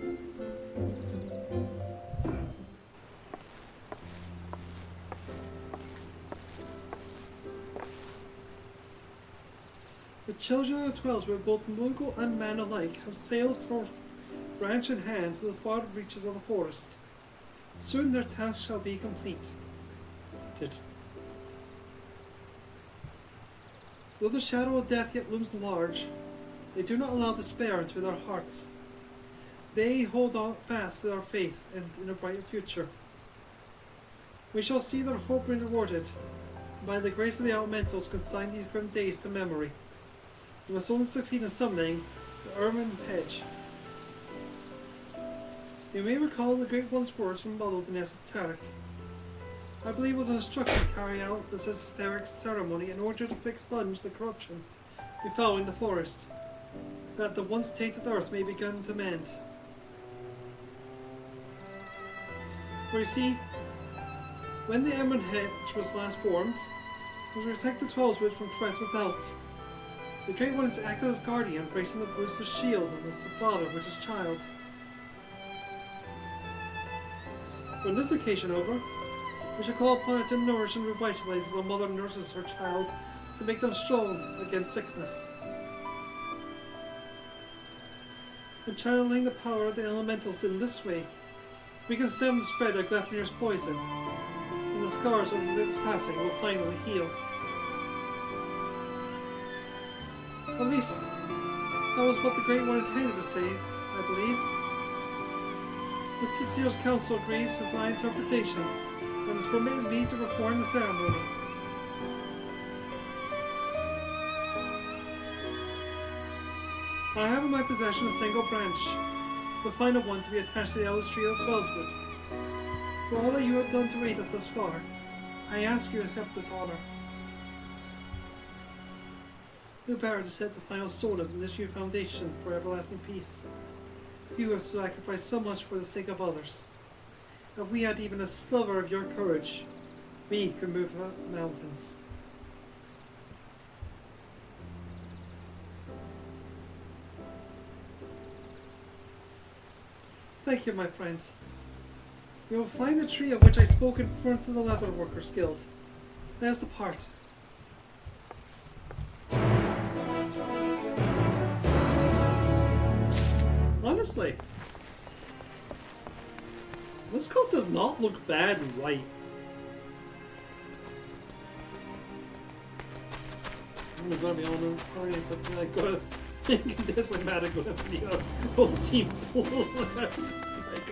The children of the Twelswood, both Moogle and man alike, have sailed forth branch in hand to the far reaches of the forest. Soon their task shall be complete. Though the shadow of death yet looms large, they do not allow despair into their hearts. They hold on fast to their faith and in a brighter future. We shall see their hope rewarded, and by the grace of the elementals consign these grim days to memory. We must only succeed in summoning the ermine hedge. You may recall the Great One's words when muddled in esoteric. I believe it was an instruction to carry out this esoteric ceremony in order to expunge the corruption we found in the forest, that the once tainted earth may begin to mend. For you see, when the Emerald Hedge was last formed, it was to protect the Twelswood from threats without. The Great One has acted as guardian, bracing the booster's shield and as the father with his child. On this occasion, however, we shall call upon it to nourish and revitalize as a mother nurses her child to make them strong against sickness. In channeling the power of the elementals in this way, we can stem the spread of Glepnir's poison, and the scars of its passing will finally heal. At least, that was what the Great One intended to say, I believe. The Seedseer's Council agrees with my interpretation and has permitted me to perform the ceremony. I have in my possession a single branch, the final one to be attached to the eldest tree of the Twelswood. For all that you have done to aid us thus far, I ask you to accept this honor. You bear to set the final stone of this new foundation for everlasting peace. You have sacrificed so much for the sake of others. If we had even a sliver of your courage, we could move mountains. Thank you, my friend. You will find the tree of which I spoke in front of the Leatherworkers Guild. There's the part. Honestly, this cult does not look bad and right. I'm gonna be on it, but I gotta think this automatically will seem less like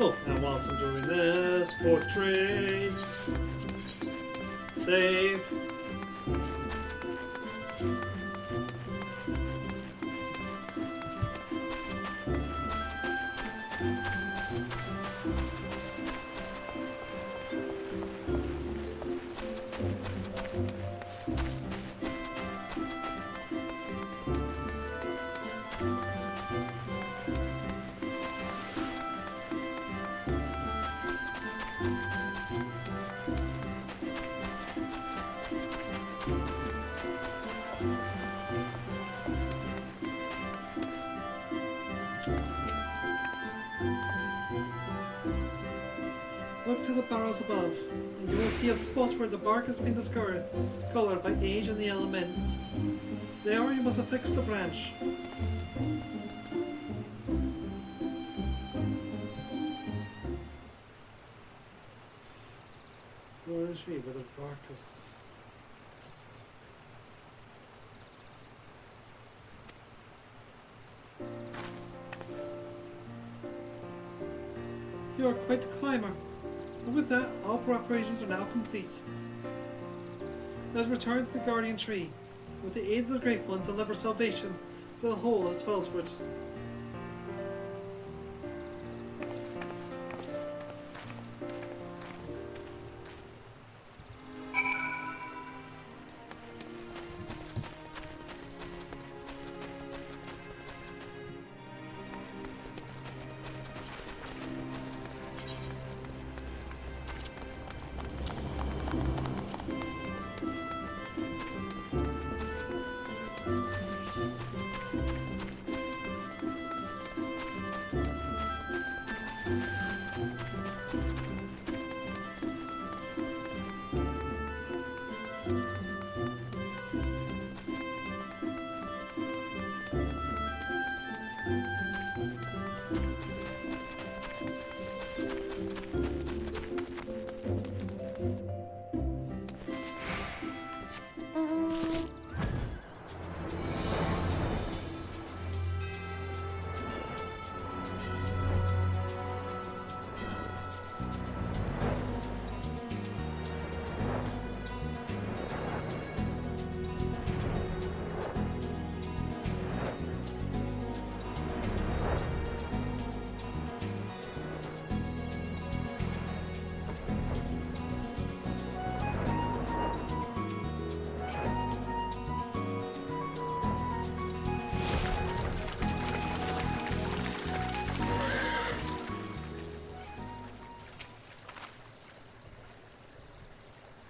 Oh, and whilst I'm doing this, portraits, save. Look to the barrels above, and you will see a spot where the bark has been discolored by age and the elements. There you must affix the branch. Where is she? Where the bark is. You are quite the climber. And with that, all preparations are now complete. Let us return to the Guardian Tree. With the aid of the Great One, deliver salvation to the whole of Twellswood.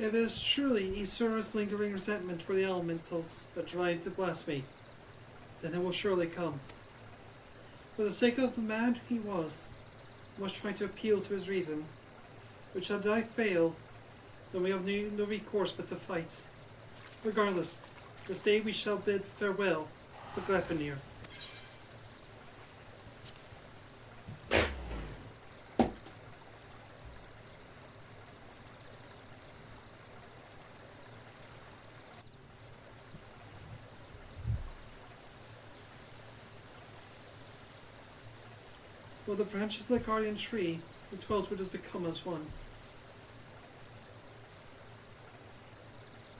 It is surely Isura's lingering resentment for the elementals that drive to blasphemy. Then it will surely come. For the sake of the man he was, I must try to appeal to his reason. But should I fail, then we have no recourse but to fight. Regardless, this day we shall bid farewell to Gleipnir. Well, the branches of the Guardian Tree, the Twellswood has become as one.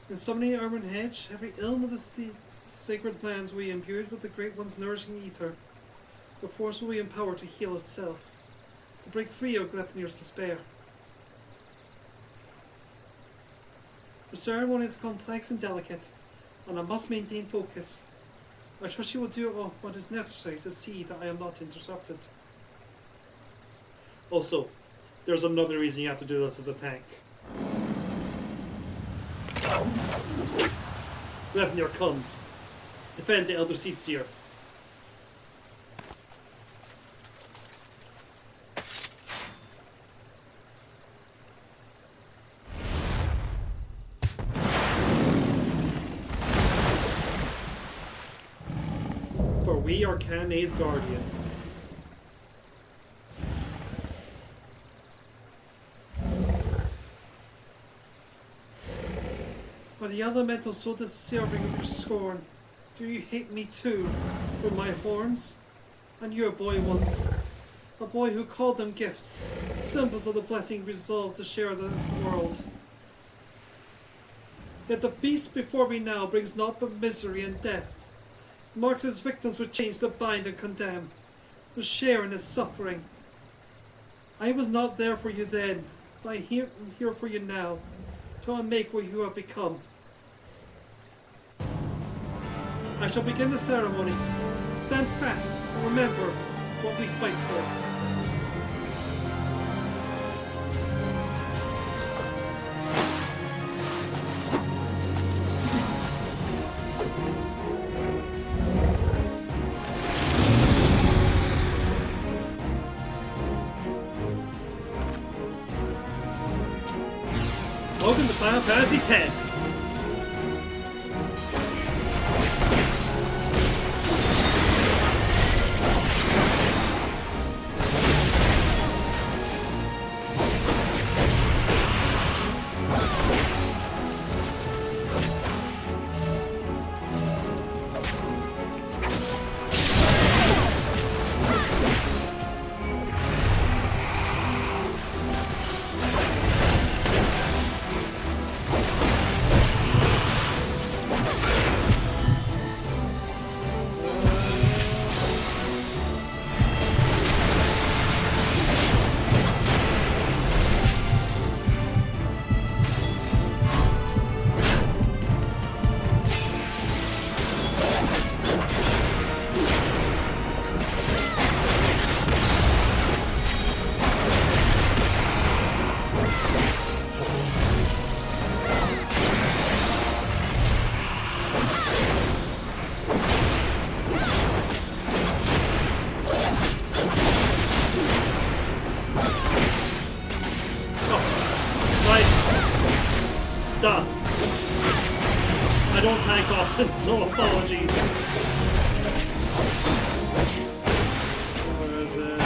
In summoning the urban hedge, every ilm of the sacred lands will be imbued with the Great One's nourishing ether. The force will be empowered to heal itself, to break free of Gleipnir's despair. The ceremony is complex and delicate, and I must maintain focus. I trust you will do all what is necessary to see that I am not interrupted. Also, there's another reason you have to do this as a tank. Gleipnir comes. Defend the Elder Seedseer. We are Kanei's guardians. Are the elementals so deserving of your scorn? Do you hate me too, with my horns? I knew a boy once. A boy who called them gifts, symbols of the blessing resolved to share the world. Yet the beast before me now brings naught but misery and death. Marks his victims with chains to bind and condemn, to share in his suffering. I was not there for you then, but I am here for you now, to unmake what you have become. I shall begin the ceremony. Stand fast and remember what we fight for. Welcome to Final Fantasy X. Duh. I don't tank often, so apologies. Where is it?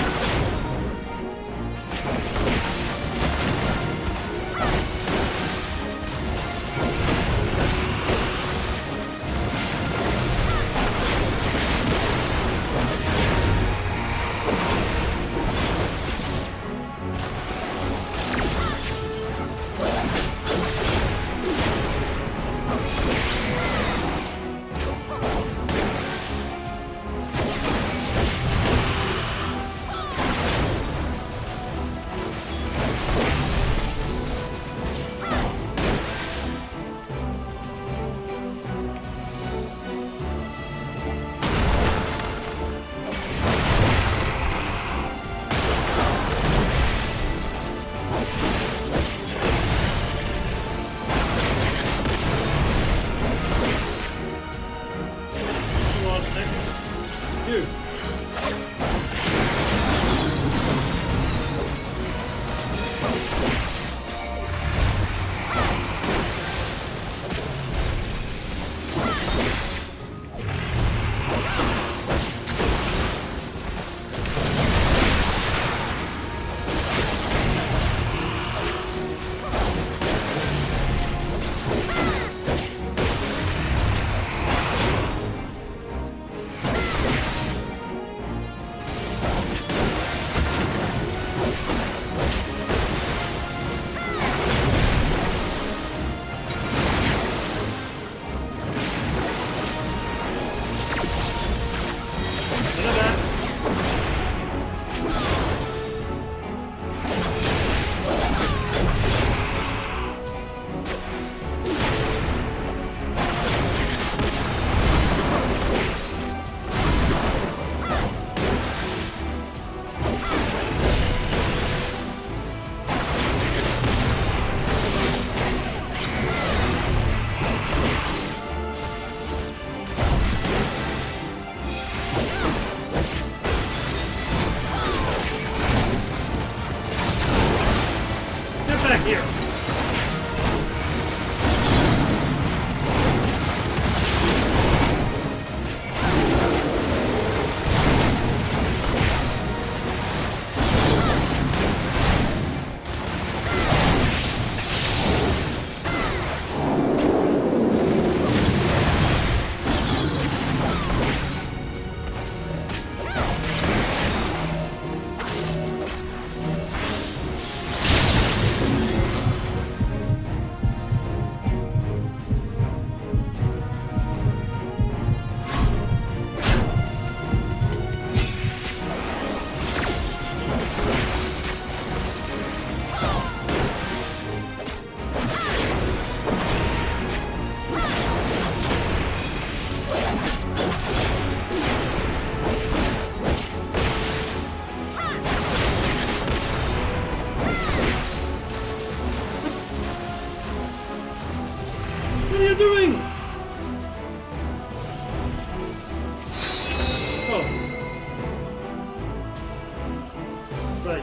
Right,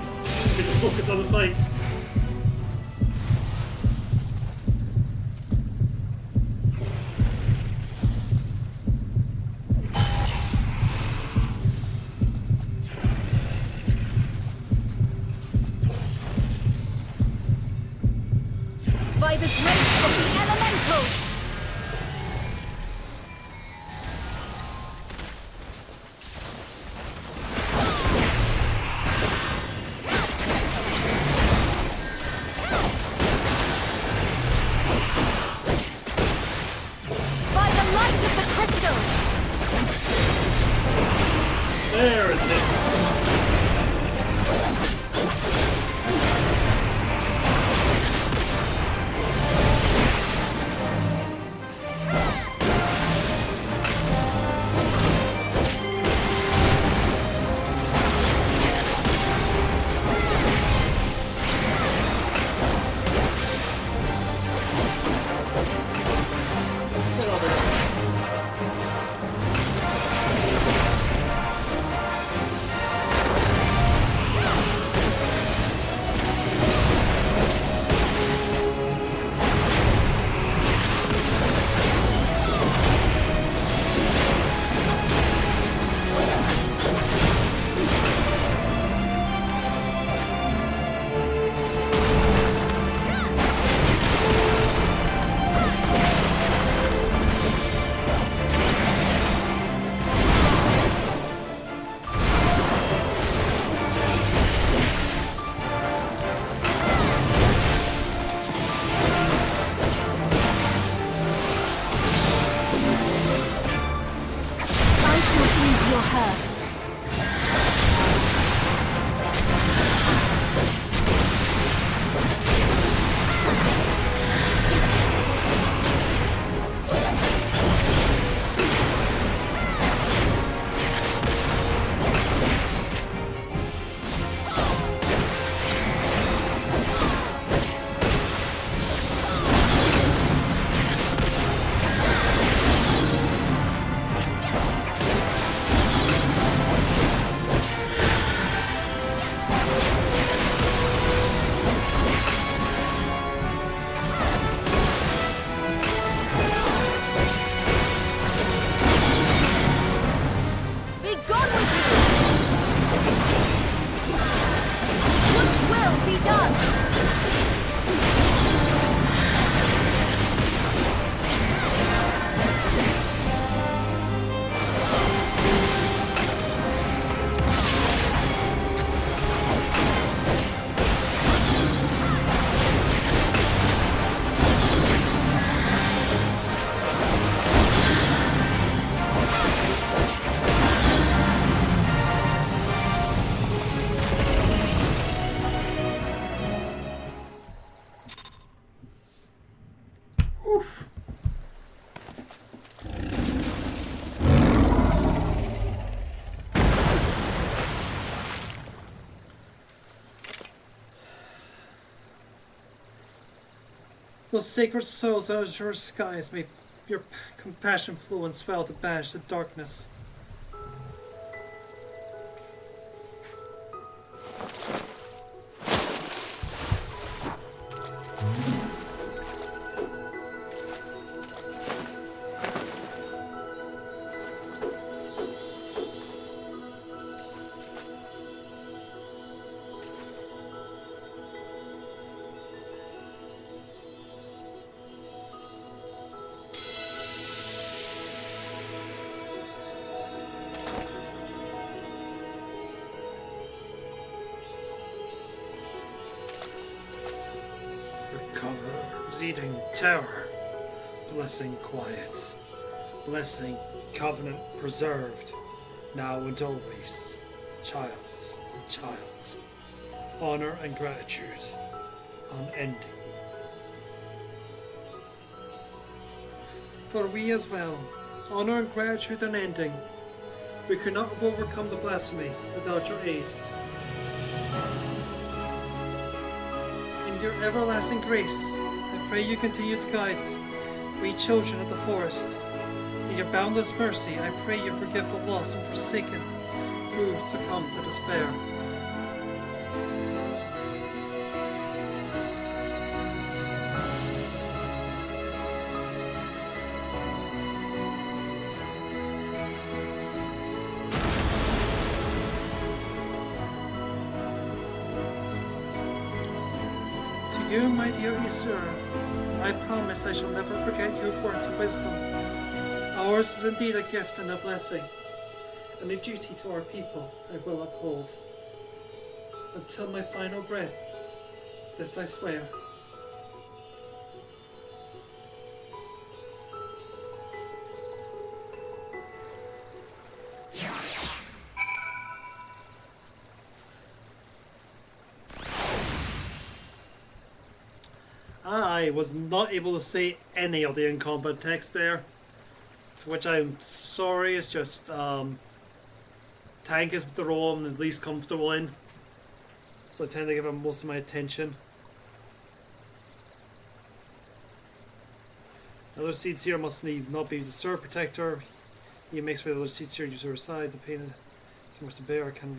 get the focus on the fight. By the grace of the elementals! By the light of the crystals! There it is. Those sacred souls out of your skies, may your compassion flow and swell to banish the darkness. Eating tower, blessing quiet, blessing covenant preserved, now and always, child, honor and gratitude, unending. For we as well, honor and gratitude unending, we could not have overcome the blasphemy without your aid. In your everlasting grace, I pray you continue to guide we children of the forest. In your boundless mercy, I pray you forgive the lost and forsaken who succumb to despair. You, my dear Isur, I promise I shall never forget your words of wisdom. Ours is indeed a gift and a blessing, and a duty to our people I will uphold. Until my final breath, this I swear. I was not able to say any of the in-combat text there, to which I'm sorry. It's just tank is the role I'm the least comfortable in, so I tend to give him most of my attention. Other seats here must not be disturbed. Protector. He makes sure the other seats here use your side. The pain is too much to bear. Cannot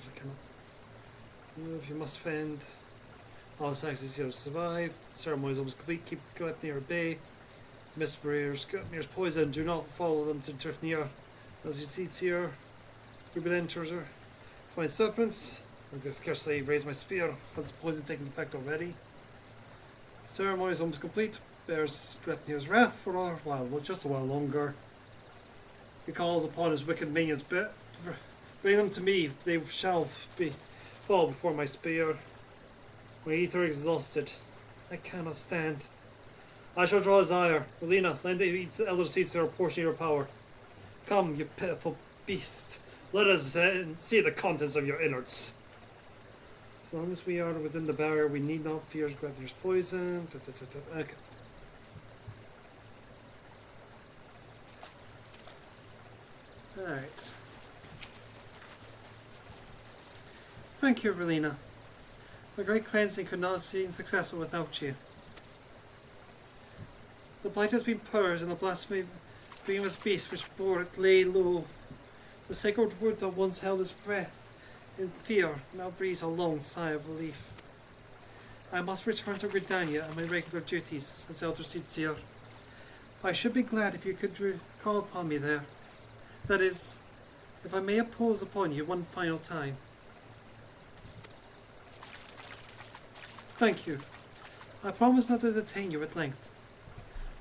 move. You must fend. All the axes here to survive. The ceremony is almost complete. Keep Gleipnir at bay. Mist barriers. Gleipnir's poison. Do not follow them to drift near. As your seats here. Ruben enters her. Find serpents. I can scarcely raise my spear. Has the poison taken effect already? Ceremony is almost complete. Bears Gleipnir's wrath for a while, well, just a while longer. He calls upon his wicked minions, but bring them to me. They shall fall before my spear. My ether exhausted. I cannot stand. I shall draw his ire. Melina, lend the elder seats a portion of your power. Come, you pitiful beast. Let us see the contents of your innards. As long as we are within the barrier, we need not fear Gleipnir's poison. Okay. Alright. Thank you, Relina. The great cleansing could not have been successful without you. The blight has been purged, and the blasphemous beast which bore it lay low. The sacred wood that once held its breath in fear now breathes a long sigh of relief. I must return to Gridania and my regular duties as Elder Seer. I should be glad if you could call upon me there. That is, if I may impose upon you one final time. Thank you. I promise not to detain you at length.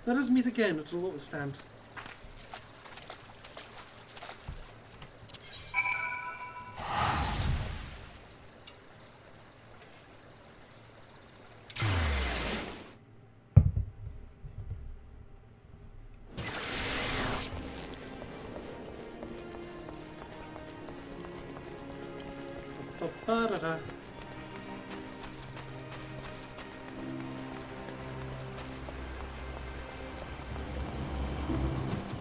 Let us meet again at the Lotus Stand. Ba-da-da.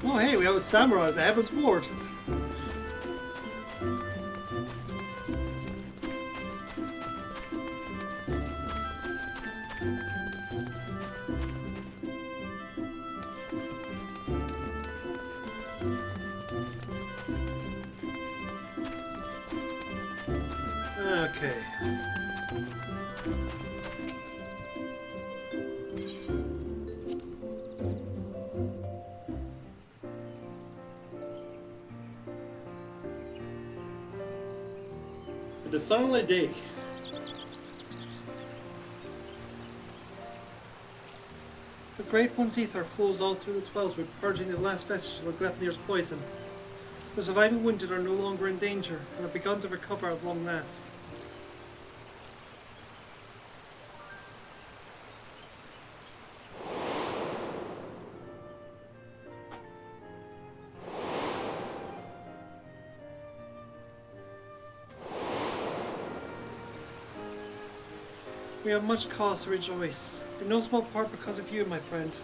Oh hey, we have a samurai, the Heaven's Ward. Okay. It is suddenly day. The Great One's ether flows all through the Twellswood, purging the last vestiges of Gleipnir's poison. The surviving wounded are no longer in danger and have begun to recover at long last. We have much cause to rejoice, in no small part because of you, my friend.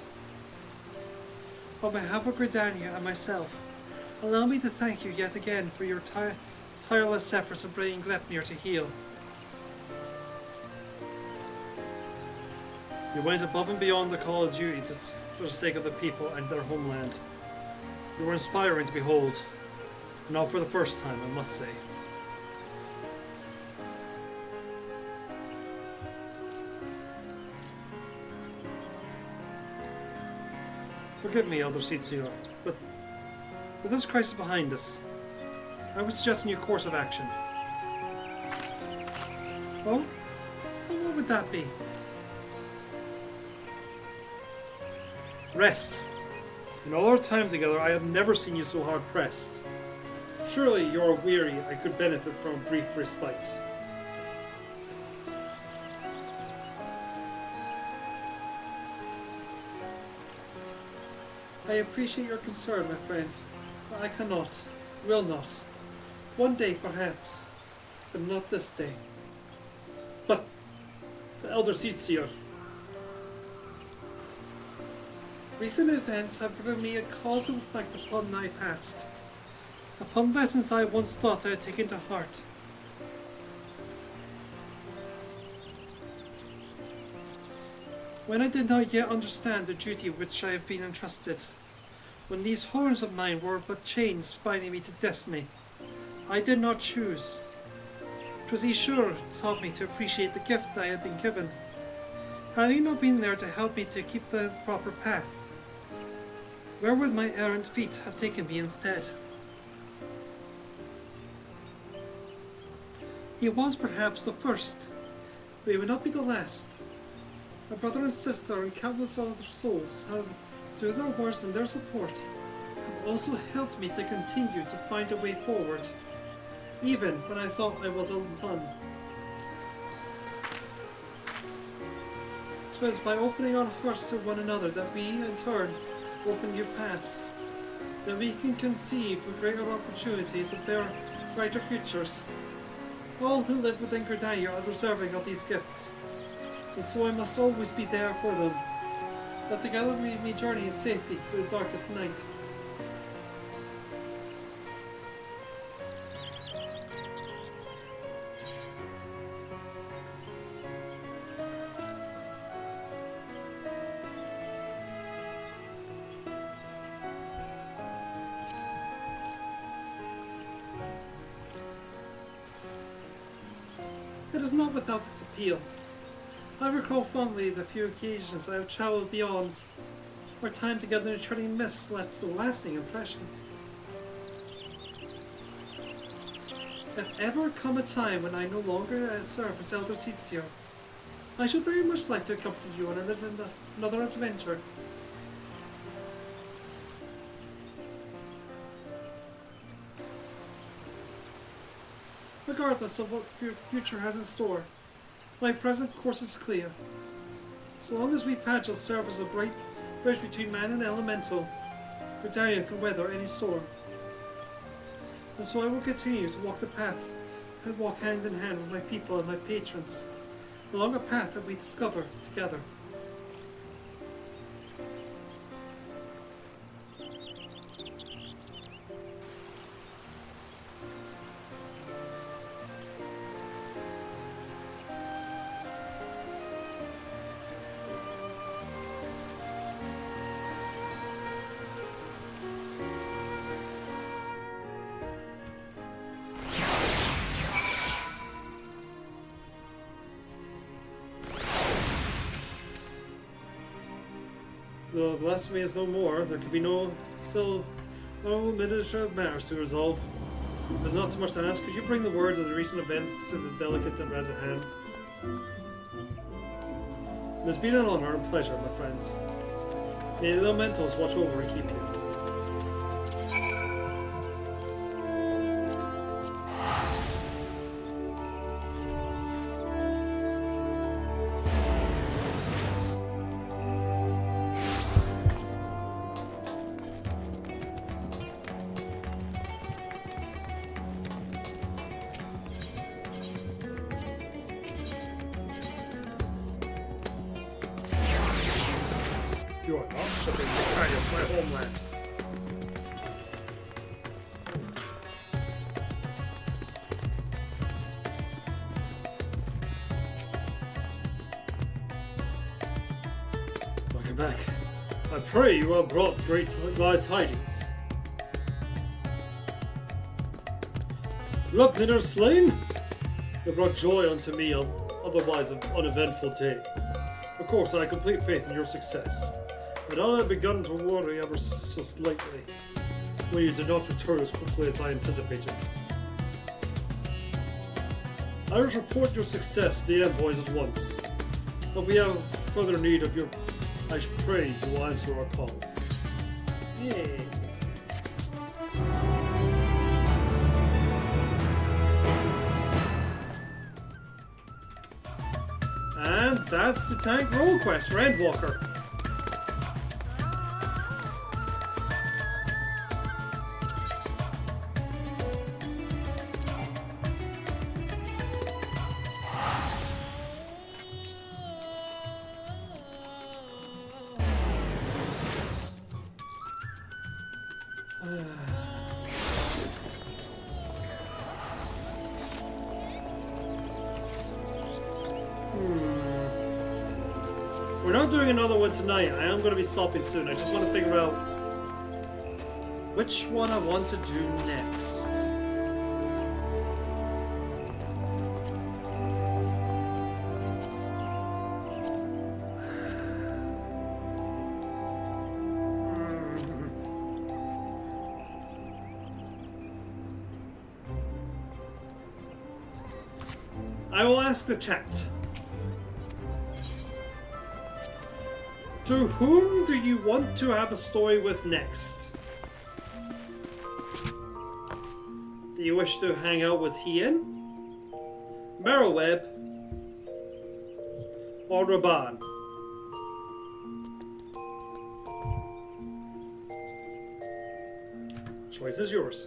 On behalf of Gridania and myself, allow me to thank you yet again for your tireless efforts of bringing Gleipnir to heal. You went above and beyond the call of duty to the sake of the people and their homeland. You were inspiring to behold, not for the first time, I must say. Forgive me, Elder Seer, but with this crisis behind us, I would suggest a new course of action. Oh? And what would that be? Rest. In all our time together, I have never seen you so hard pressed. Surely you are weary. I could benefit from a brief respite. I appreciate your concern, my friend, but I cannot, will not. One day, perhaps, but not this day. But the Elder Seer. Recent events have given me a cause to reflect upon my past, upon lessons I once thought I had taken to heart. When I did not yet understand the duty which I have been entrusted, when these horns of mine were but chains binding me to destiny, I did not choose. 'Twas he sure taught me to appreciate the gift I had been given. Had he not been there to help me to keep the proper path, where would my errant feet have taken me instead? He was perhaps the first, but he would not be the last. My brother and sister and countless other souls have, through their words and their support, have also helped me to continue to find a way forward, even when I thought I was undone. 'Twas by opening our hearts to one another that we, in turn, open new paths, that we can conceive of greater opportunities and bear brighter futures. All who live within Gridania are deserving of these gifts, and so I must always be there for them, that together we may journey in safety through the darkest night. It is not without its appeal. I recall fondly the few occasions I have travelled beyond, where time together in treading mists left a lasting impression. If ever come a time when I no longer serve as Elder Seer, I should very much like to accompany you on another adventure. Regardless of what the future has in store, my present course is clear. So long as we Pagels serve as a bright bridge between man and elemental, Gridania can weather any storm. And so I will continue to walk the path and walk hand in hand with my people and my patrons, along a path that we discover together. Though the blasphemy is no more, there could be no miniature matters to resolve. There's not too much to ask. Could you bring the word of the recent events to the delicate and at hand? It has been an honor and pleasure, my friend. May the elementals watch over and keep you. You are not shipping Gridania to my homeland. Welcome back. I pray you have brought glad tidings. Lupin slain? They brought joy unto me on otherwise an uneventful day. Of course, I have complete faith in your success. But I had begun to worry ever so slightly when you did not return as quickly as I anticipated. I will report your success to the envoys at once, but we have further need of your I pray you will answer our call. Yay. And that's the tank role quest for Endwalker. We're not doing another one tonight. I am going to be stopping soon. I just want to figure out which one I want to do next. I will ask the chat. To whom do you want to have a story with next? Do you wish to hang out with Hien, Merylweb, or Raban? Choice is yours.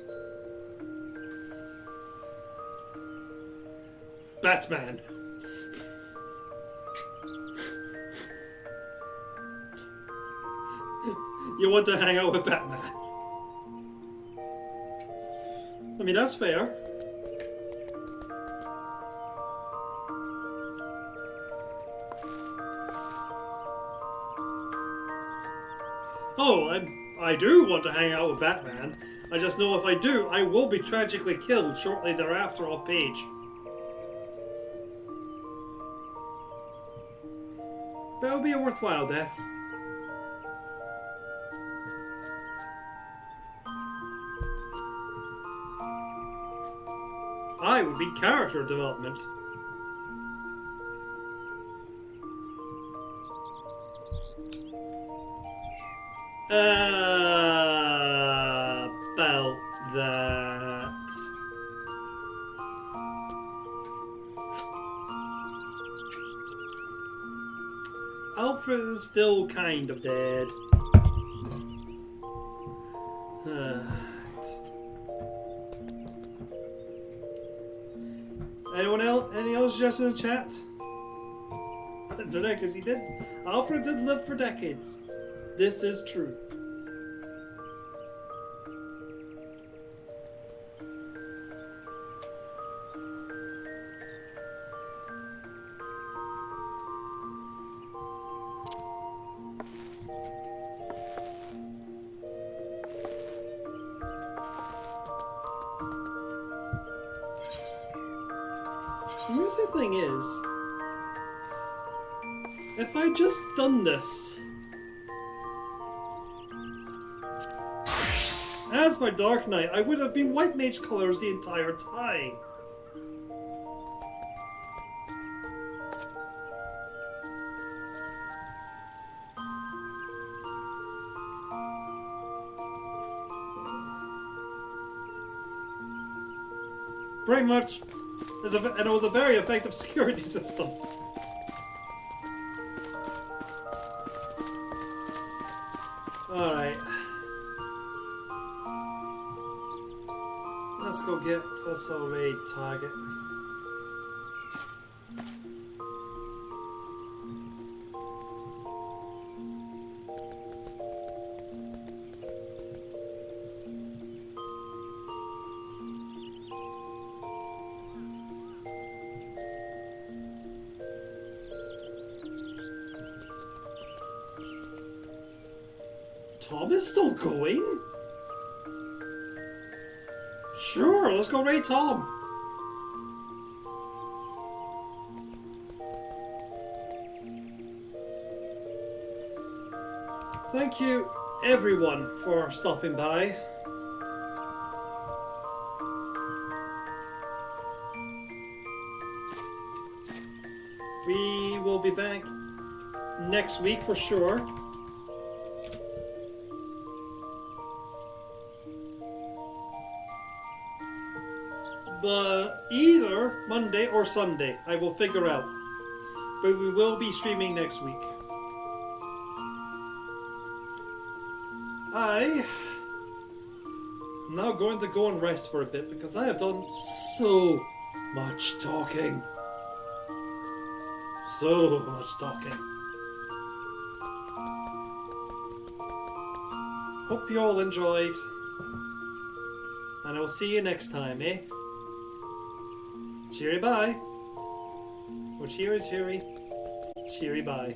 Batman. You want to hang out with Batman. I mean, that's fair. Oh, I do want to hang out with Batman. I just know if I do, I will be tragically killed shortly thereafter off page. But it'll be a worthwhile death. I would be character development. About that. Alfred is still kind of dead. Anyone else? Any other suggestions in the chat? I don't know, because he did. Alfred did live for decades. This is true. The music thing is, if I just done this as my Dark Knight, I would have been white mage colors the entire time. Pretty much. And it was a very effective security system. Alright. Let's go get us a raid target. Tom is still going? Sure, let's go raid Tom. Thank you, everyone, for stopping by. We will be back next week for sure. But either Monday or Sunday, I will figure out. But we will be streaming next week. I am now going to go and rest for a bit because I have done so much talking. So much talking. Hope you all enjoyed. And I will see you next time, eh? Cheery bye. Or cheery, cheery. Cheery bye.